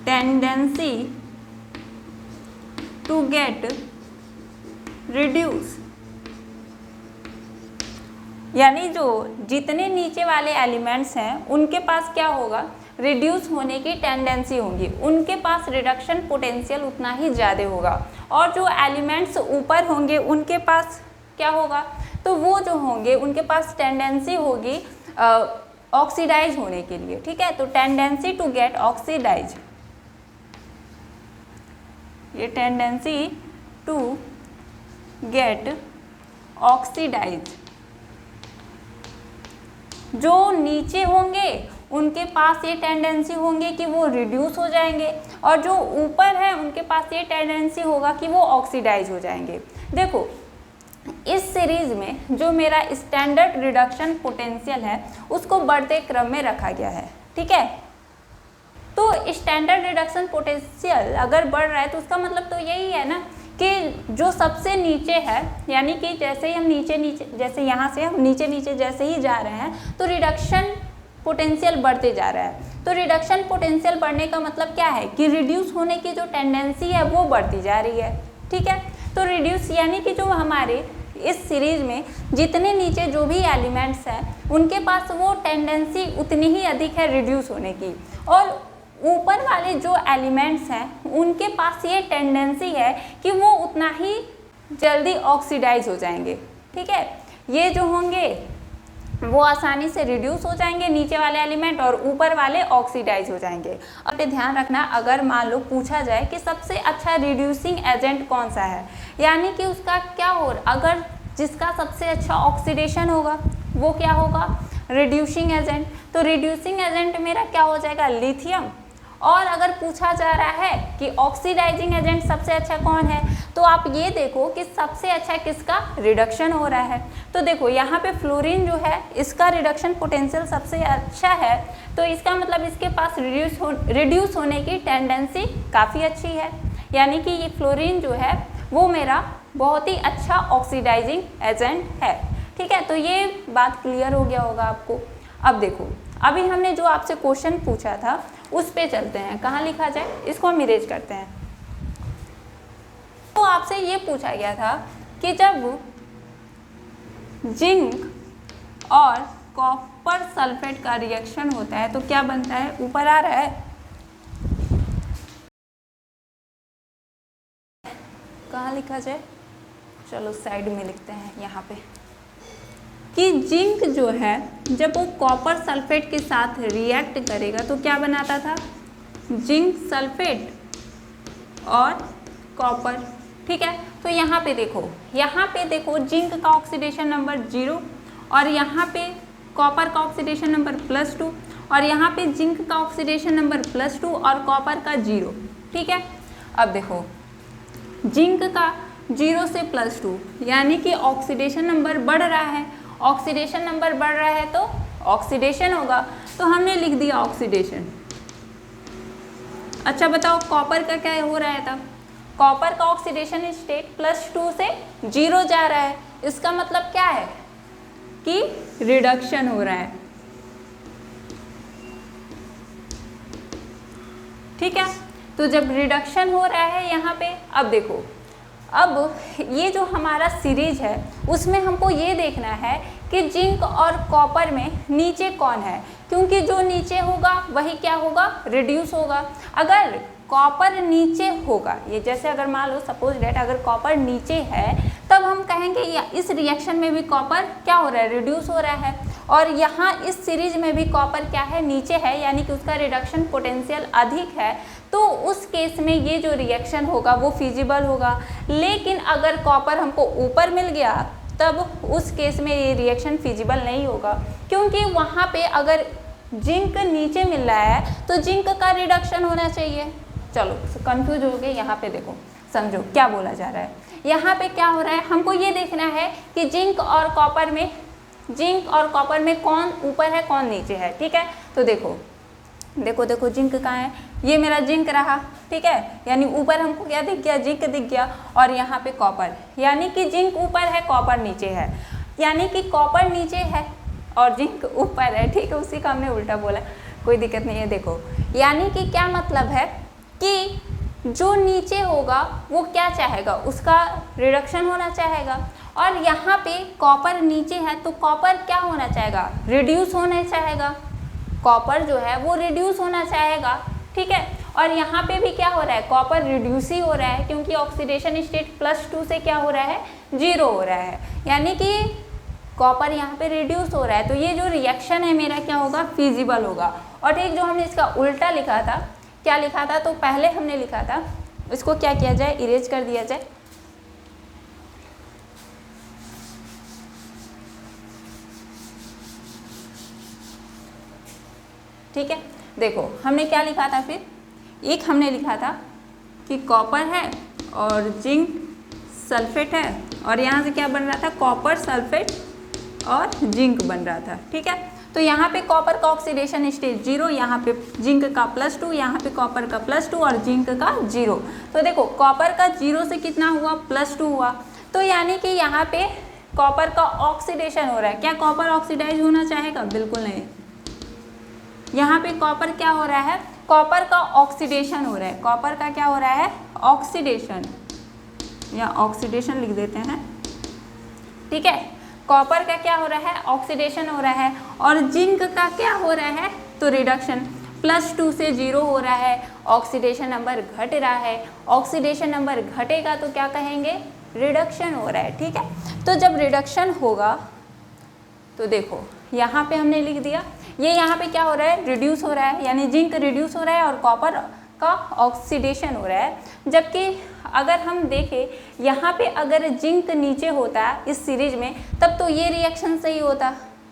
टेंडेंसी टू गेट रिड्यूस, यानी जो जितने नीचे वाले एलिमेंट्स हैं उनके पास क्या होगा, रिड्यूस होने की टेंडेंसी होगी, उनके पास रिडक्शन पोटेंशियल उतना ही ज़्यादा होगा। और जो एलिमेंट्स ऊपर होंगे उनके पास क्या होगा, तो वो जो होंगे उनके पास टेंडेंसी होगी ऑक्सीडाइज होने के लिए, ठीक है। तो टेंडेंसी टू गेट ऑक्सीडाइज, ये टेंडेंसी टू गेट ऑक्सीडाइज, जो नीचे होंगे उनके पास ये टेंडेंसी होंगे कि वो रिड्यूस हो जाएंगे, और जो ऊपर है उनके पास ये टेंडेंसी होगा कि वो ऑक्सीडाइज हो जाएंगे। देखो इस सीरीज में जो मेरा स्टैंडर्ड रिडक्शन पोटेंशियल है उसको बढ़ते क्रम में रखा गया है, ठीक है। तो स्टैंडर्ड रिडक्शन पोटेंशियल अगर बढ़ रहा है तो उसका मतलब तो यही है ना कि जो सबसे नीचे है, यानी कि जैसे ही हम नीचे जैसे यहाँ से हम नीचे जैसे ही जा रहे हैं तो रिडक्शन पोटेंशियल बढ़ते जा रहा है। तो रिडक्शन पोटेंशियल बढ़ने का मतलब क्या है कि रिड्यूस होने की जो टेंडेंसी है वो बढ़ती जा रही है, ठीक है। तो रिड्यूस यानी कि जो हमारे इस सीरीज में जितने नीचे जो भी एलिमेंट्स हैं उनके पास वो टेंडेंसी उतनी ही अधिक है रिड्यूस होने की, और ऊपर वाले जो एलिमेंट्स हैं उनके पास ये टेंडेंसी है कि वो उतना ही जल्दी ऑक्सीडाइज हो जाएंगे, ठीक है। ये जो होंगे वो आसानी से रिड्यूस हो जाएंगे नीचे वाले एलिमेंट, और ऊपर वाले ऑक्सीडाइज हो जाएंगे। अब ध्यान रखना, अगर मान लो पूछा जाए कि सबसे अच्छा रिड्यूसिंग एजेंट कौन सा है, यानी कि उसका क्या हो, अगर जिसका सबसे अच्छा ऑक्सीडेशन होगा वो क्या होगा, रिड्यूसिंग एजेंट। तो रिड्यूसिंग एजेंट मेरा क्या हो जाएगा, लिथियम। और अगर पूछा जा रहा है कि ऑक्सीडाइजिंग एजेंट सबसे अच्छा कौन है, तो आप ये देखो कि सबसे अच्छा किसका रिडक्शन हो रहा है। तो देखो यहाँ पे फ्लोरीन जो है इसका रिडक्शन पोटेंशियल सबसे अच्छा है, तो इसका मतलब इसके पास रिड्यूस होने की टेंडेंसी काफ़ी अच्छी है, यानी कि ये फ्लोरीन जो है वो मेरा बहुत ही अच्छा ऑक्सीडाइजिंग एजेंट है, ठीक है। तो ये बात क्लियर हो गया होगा आपको। अब देखो अभी हमने जो आपसे क्वेश्चन पूछा था उस पे चलते हैं, कहाँ लिखा जाए, इसको हम इरेज करते हैं। तो आपसे ये पूछा गया था कि जब जिंक और कॉपर सल्फेट का रिएक्शन होता है तो क्या बनता है, ऊपर आ रहा है, कहाँ लिखा जाए, चलो साइड में लिखते हैं यहाँ पे। कि जिंक जो है जब वो कॉपर सल्फेट के साथ रिएक्ट करेगा तो क्या बनाता था, जिंक सल्फेट और कॉपर। ठीक है, तो यहाँ पे देखो जिंक का ऑक्सीडेशन नंबर 0 और यहाँ पे कॉपर का ऑक्सीडेशन नंबर +2 और यहाँ पे जिंक का ऑक्सीडेशन नंबर +2 और कॉपर का 0। ठीक है, अब देखो जिंक का 0 से +2 यानी कि ऑक्सीडेशन नंबर बढ़ रहा है, ऑक्सीडेशन नंबर बढ़ रहा है तो ऑक्सीडेशन होगा, तो हमने लिख दिया ऑक्सीडेशन। अच्छा बताओ कॉपर का क्या हो रहा है तब, कॉपर का ऑक्सीडेशन स्टेट +2 से 0 जा रहा है, इसका मतलब क्या है कि रिडक्शन हो रहा है। ठीक है, तो जब रिडक्शन हो रहा है यहाँ पे, अब देखो अब ये जो हमारा सीरीज है उसमें हमको ये देखना है कि जिंक और कॉपर में नीचे कौन है, क्योंकि जो नीचे होगा वही क्या होगा, रिड्यूस होगा। अगर कॉपर नीचे होगा, ये जैसे अगर मान लो सपोज डेट अगर कॉपर नीचे है तब हम कहेंगे या इस रिएक्शन में भी कॉपर क्या हो रहा है, रिड्यूस हो रहा है, और यहाँ इस सीरीज में भी कॉपर क्या है, नीचे है, यानी कि उसका रिडक्शन पोटेंशियल अधिक है, तो उस केस में ये जो रिएक्शन होगा वो फिजिबल होगा। लेकिन अगर कॉपर हमको ऊपर मिल गया तब उस केस में ये रिएक्शन फिजिबल नहीं होगा, क्योंकि वहाँ पे अगर जिंक नीचे मिल रहा है तो जिंक का रिडक्शन होना चाहिए। चलो कंफ्यूज हो गए, यहाँ पे देखो समझो क्या बोला जा रहा है। यहाँ पे क्या हो रहा है, हमको ये देखना है कि जिंक और कॉपर में कौन ऊपर है कौन नीचे है। ठीक है, तो देखो जिंक कहाँ है, ये मेरा जिंक रहा। ठीक है, यानी ऊपर हमको क्या दिख गया, जिंक दिख गया, और यहाँ पे कॉपर, यानी कि जिंक ऊपर है कॉपर नीचे है, यानी कि कॉपर नीचे है और जिंक ऊपर है। ठीक है, उसी का हमने उल्टा बोला, कोई दिक्कत नहीं है। देखो यानी कि क्या मतलब है कि जो नीचे होगा वो क्या चाहेगा, उसका रिडक्शन होना चाहेगा, और यहाँ पे कॉपर नीचे है तो कॉपर क्या होना चाहेगा, रिड्यूस होना चाहेगा, कॉपर जो है वो रिड्यूस होना चाहेगा। ठीक है, और यहाँ पे भी क्या हो रहा है, कॉपर रिड्यूस ही हो रहा है, क्योंकि ऑक्सीडेशन स्टेट +2 से क्या हो रहा है, 0 हो रहा है, यानी कि कॉपर यहाँ पे रिड्यूस हो रहा है, तो ये जो रिएक्शन है मेरा क्या होगा, फिजिबल होगा। और ठीक जो हमने इसका उल्टा लिखा था, क्या लिखा था, तो पहले हमने लिखा था, इसको क्या किया जाए, इरेज कर दिया जाए। ठीक है, देखो हमने क्या लिखा था, फिर एक हमने लिखा था कि कॉपर है और जिंक सल्फेट है, और यहाँ से क्या बन रहा था, कॉपर सल्फेट और जिंक बन रहा था। ठीक है, तो यहाँ पे कॉपर का ऑक्सीडेशन स्टेट 0, यहाँ पे जिंक का +2, यहाँ पे कॉपर का +2 और जिंक का 0। तो देखो कॉपर का 0 से कितना हुआ, +2 हुआ, तो यानी कि यहाँ पे कॉपर का ऑक्सीडेशन हो रहा है। क्या कॉपर ऑक्सीडाइज होना चाहेगा, बिल्कुल नहीं। यहाँ पे कॉपर क्या हो रहा है, कॉपर का ऑक्सीडेशन हो रहा है, कॉपर का क्या हो रहा है, ऑक्सीडेशन, या ऑक्सीडेशन लिख देते हैं। ठीक है, कॉपर का क्या हो रहा है, ऑक्सीडेशन हो रहा है, और जिंक का क्या हो रहा है, तो रिडक्शन, +2 से 0 हो रहा है, ऑक्सीडेशन नंबर घट रहा है, ऑक्सीडेशन नंबर घटेगा तो क्या कहेंगे, रिडक्शन हो रहा है। ठीक है, तो जब रिडक्शन होगा तो देखो यहाँ पे हमने लिख दिया, ये यहाँ पे क्या हो रहा है, रिड्यूस हो रहा है, यानी जिंक रिड्यूस हो रहा है और कॉपर का ऑक्सीडेशन हो रहा है। जबकि अगर हम देखें यहाँ पे अगर जिंक नीचे होता इस सीरीज में तब तो ये रिएक्शन सही होता।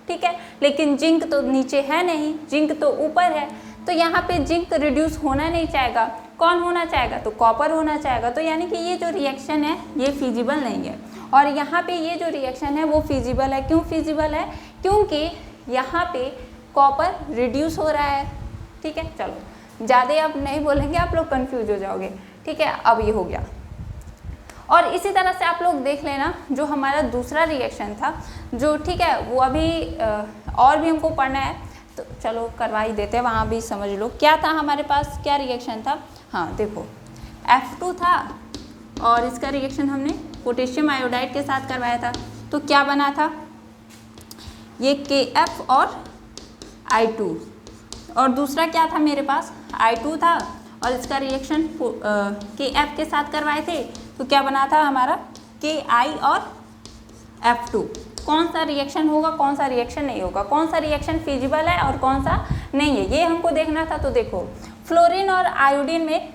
ठीक है, लेकिन जिंक तो नीचे है नहीं, जिंक तो ऊपर है, तो यहाँ पे जिंक रिड्यूस होना नहीं चाहेगा, कौन होना चाहेगा, तो कॉपर होना चाहेगा। तो यानी कि ये जो रिएक्शन है ये फिजिबल नहीं है, और यहाँ पे ये जो रिएक्शन है वो फिजिबल है। क्यों फिजिबल है, क्योंकि यहाँ पे कॉपर रिड्यूस हो रहा है। ठीक है, चलो ज़्यादा अब नहीं बोलेंगे, आप लोग कंफ्यूज हो जाओगे। ठीक है, अब ये हो गया। और इसी तरह से आप लोग देख लेना जो हमारा दूसरा रिएक्शन था, जो ठीक है वो अभी और भी हमको पढ़ना है, तो चलो करवा ही देते हैं, वहाँ भी समझ लो क्या था हमारे पास, क्या रिएक्शन था। हाँ देखो F2 था और इसका रिएक्शन हमने पोटेशियम आयोडाइड के साथ करवाया था, तो क्या बना था, ये KF और I2, और दूसरा क्या था मेरे पास, I2 था और इसका रिएक्शन KF के साथ करवाए थे, तो क्या बना था हमारा KI और F2। कौन सा रिएक्शन होगा, कौन सा रिएक्शन नहीं होगा, कौन सा रिएक्शन फिजिबल है और कौन सा नहीं है, ये हमको देखना था। तो देखो फ्लोरीन और आयोडीन में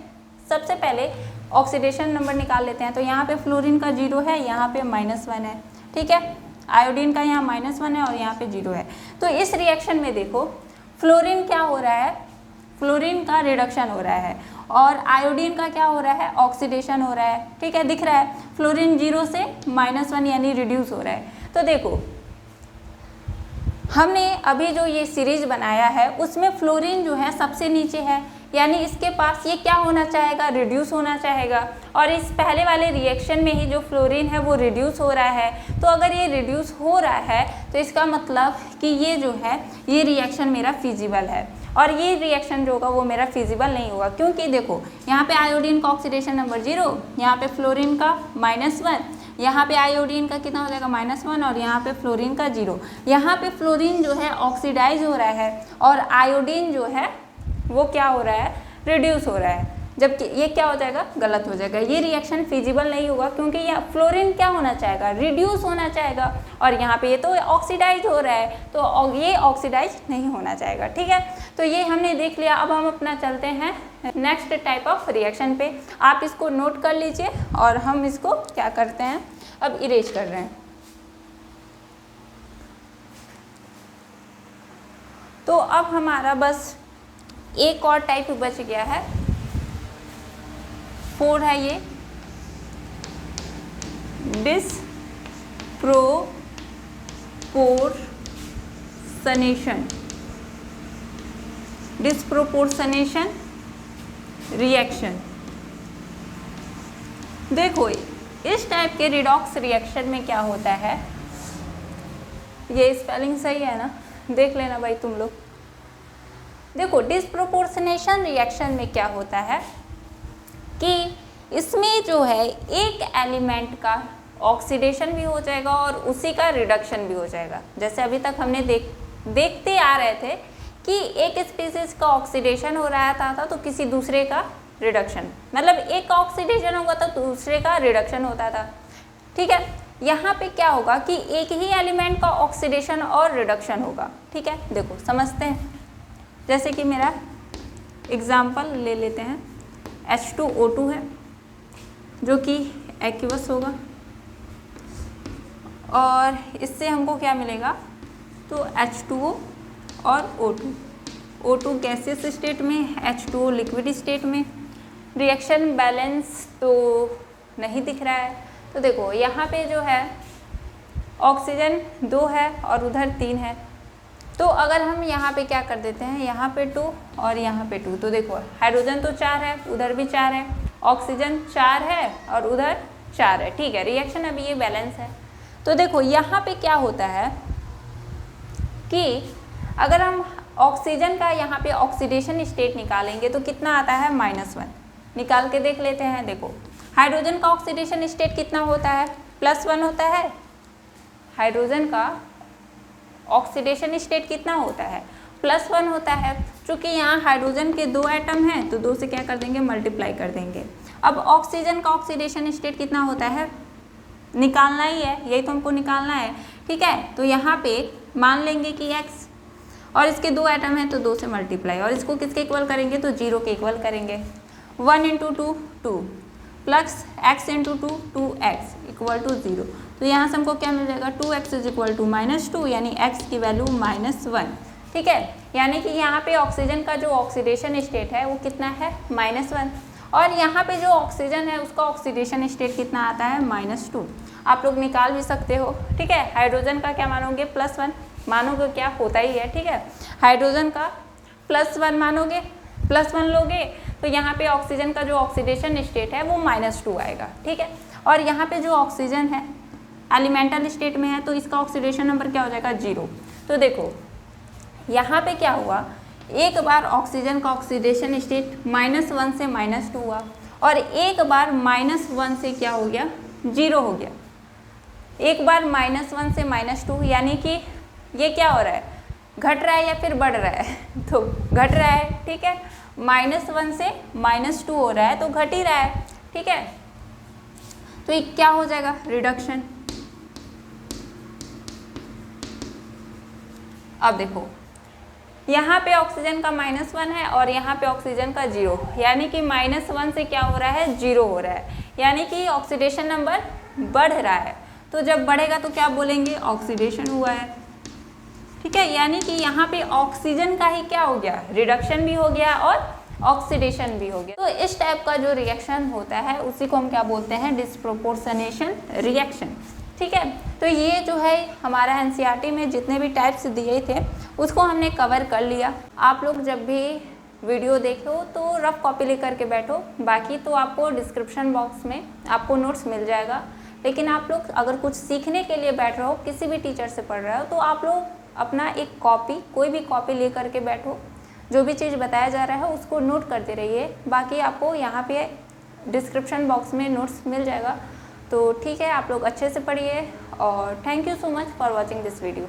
सबसे पहले ऑक्सीडेशन नंबर निकाल लेते हैं। तो यहाँ पे फ्लोरीन का 0 है, यहाँ पे -1 है, ठीक है। आयोडीन का यहाँ -1 है और यहाँ पे 0 है। तो इस रिएक्शन में देखो फ्लोरीन क्या हो रहा है, फ्लोरीन का रिडक्शन हो रहा है और आयोडीन का क्या हो रहा है, ऑक्सीडेशन हो रहा है, ठीक है। दिख रहा है फ्लोरीन 0 से -1 यानी रिड्यूस हो रहा है। तो देखो हमने अभी जो ये सीरीज बनाया है उसमें फ्लोरीन जो है सबसे नीचे है, यानी इसके पास ये क्या होना चाहेगा, रिड्यूस होना चाहेगा। और इस पहले वाले रिएक्शन में ही जो फ्लोरीन है वो रिड्यूस हो रहा है। तो अगर ये रिड्यूस हो रहा है तो इसका मतलब कि ये जो है ये रिएक्शन मेरा फिजिबल है और ये रिएक्शन जो होगा वो मेरा फिजिबल नहीं होगा, क्योंकि देखो यहाँ पे आयोडीन का ऑक्सीडेशन नंबर 0, यहाँ पे फ्लोरीन का -1, यहाँ पे आयोडीन का कितना हो जाएगा -1 और यहाँ पे फ्लोरीन का 0। यहाँ पे फ्लोरीन जो है ऑक्सीडाइज हो रहा है और आयोडीन जो है वो क्या हो रहा है, रिड्यूस हो रहा है, जबकि ये क्या हो जाएगा, गलत हो जाएगा। ये रिएक्शन फिजिबल नहीं होगा क्योंकि ये फ्लोरीन क्या होना चाहेगा, रिड्यूस होना चाहेगा और यहाँ पे ये तो ऑक्सीडाइज हो रहा है, तो ये ऑक्सीडाइज नहीं होना चाहेगा, ठीक है। तो ये हमने देख लिया। अब हम अपना चलते हैं नेक्स्ट टाइप ऑफ रिएक्शन पे। आप इसको नोट कर लीजिए और हम इसको क्या करते हैं, अब इरेज कर रहे हैं। तो अब हमारा बस एक और टाइप बच गया है, 4 है ये, डिस्प्रोपोर्शनेशन रिएक्शन। देखो इस टाइप के रिडॉक्स रिएक्शन में क्या होता है, ये स्पेलिंग सही है ना, देख लेना भाई तुम लोग। देखो डिस्प्रोपोर्शनेशन रिएक्शन में क्या होता है कि इसमें जो है एक एलिमेंट का ऑक्सीडेशन भी हो जाएगा और उसी का रिडक्शन भी हो जाएगा। जैसे अभी तक हमने देखते आ रहे थे कि एक स्पीसीज का ऑक्सीडेशन हो रहा था तो किसी दूसरे का रिडक्शन, मतलब एक का ऑक्सीडेशन होगा तो दूसरे का रिडक्शन होता था, ठीक है। यहाँ पे क्या होगा कि एक ही एलिमेंट का ऑक्सीडेशन और रिडक्शन होगा, ठीक है। देखो समझते हैं, जैसे कि मेरा एग्जाम्पल ले लेते हैं, H2O2 है जो कि एक्वस होगा और इससे हमको क्या मिलेगा, तो H2O और O2, O2 गैसियस स्टेट में, H2O लिक्विड स्टेट में। रिएक्शन बैलेंस तो नहीं दिख रहा है। तो देखो यहाँ पे जो है ऑक्सीजन 2 है और उधर 3 है, तो अगर हम यहाँ पे क्या कर देते हैं, यहाँ पे 2 और यहाँ पे 2, तो देखो हाइड्रोजन तो 4 है, उधर भी 4 है, ऑक्सीजन 4 है और उधर 4 है, ठीक है। रिएक्शन अभी ये बैलेंस है। तो देखो यहाँ पे क्या होता है कि अगर हम ऑक्सीजन का यहाँ पे ऑक्सीडेशन स्टेट निकालेंगे तो कितना आता है, -1। निकाल के देख लेते हैं। देखो हाइड्रोजन का ऑक्सीडेशन स्टेट कितना होता है, +1 होता है। हाइड्रोजन का ऑक्सीडेशन स्टेट कितना होता है, +1 होता है। चूँकि यहाँ हाइड्रोजन के 2 एटम हैं तो 2 से क्या कर देंगे, मल्टीप्लाई कर देंगे। अब ऑक्सीजन का ऑक्सीडेशन स्टेट कितना होता है, निकालना ही है, यही तो हमको निकालना है, ठीक है। तो यहाँ पे मान लेंगे कि x और इसके 2 एटम हैं तो 2 से मल्टीप्लाई, और इसको किसके इक्वल करेंगे, तो 0 के इक्वल करेंगे। 1 × 2 2 प्लस x × 2 2x = 0। तो यहाँ से हमको क्या मिल जाएगा, 2x = -2, यानी x की वैल्यू -1, ठीक है। यानी कि यहाँ पे ऑक्सीजन का जो ऑक्सीडेशन स्टेट है वो कितना है, -1, और यहाँ पे जो ऑक्सीजन है उसका ऑक्सीडेशन स्टेट कितना आता है, -2। आप लोग निकाल भी सकते हो, ठीक है। हाइड्रोजन का क्या मानोगे, +1 मानोगे, क्या होता ही है, ठीक है। हाइड्रोजन का +1 मानोगे, +1 लोगे तो यहाँ पे ऑक्सीजन का जो ऑक्सीडेशन स्टेट है वो -2 आएगा, ठीक है। और यहाँ पे जो ऑक्सीजन है एलिमेंटल स्टेट में है तो इसका ऑक्सीडेशन नंबर क्या हो जाएगा, 0। तो देखो यहाँ पे क्या हुआ, एक बार ऑक्सीजन का ऑक्सीडेशन स्टेट -1 से -2 हुआ और एक बार -1 से क्या हो गया, 0 हो गया। एक बार -1 से -2 यानी कि ये क्या हो रहा है, घट रहा है या फिर बढ़ रहा है, तो घट रहा है, ठीक है। -1 से -2 हो रहा है तो घट ही रहा है, ठीक है। तो ये क्या हो जाएगा, रिडक्शन। अब देखो यहाँ पे ऑक्सीजन का -1 है और यहाँ पे ऑक्सीजन का 0, यानी कि -1 से क्या हो रहा है, 0 हो रहा है, यानी कि ऑक्सीडेशन नंबर बढ़ रहा है। तो जब बढ़ेगा तो क्या बोलेंगे, ऑक्सीडेशन हुआ है। ठीक है, यानी कि यहाँ पे ऑक्सीजन का ही क्या हो गया, रिडक्शन भी हो गया और ऑक्सीडेशन भी हो गया। तो इस टाइप का जो रिएक्शन होता है उसी को हम क्या बोलते हैं, डिस्प्रोपोर्शनेशन रिएक्शन। ठीक है, तो ये जो है हमारा एनसीईआरटी में जितने भी टाइप्स दिए थे उसको हमने कवर कर लिया। आप लोग जब भी वीडियो देखो तो रफ कॉपी लेकर के बैठो, बाकी तो आपको डिस्क्रिप्शन बॉक्स में आपको नोट्स मिल जाएगा। लेकिन आप लोग अगर कुछ सीखने के लिए बैठ रहे हो, किसी भी टीचर से पढ़ रहे हो, तो आप लोग अपना एक कॉपी, कोई भी कॉपी ले करके बैठो, जो भी चीज़ बताया जा रहा है उसको नोट करते रहिए। बाकी आपको यहाँ पे डिस्क्रिप्शन बॉक्स में नोट्स मिल जाएगा। तो ठीक है, आप लोग अच्छे से पढ़िए और thank you so much for watching this video.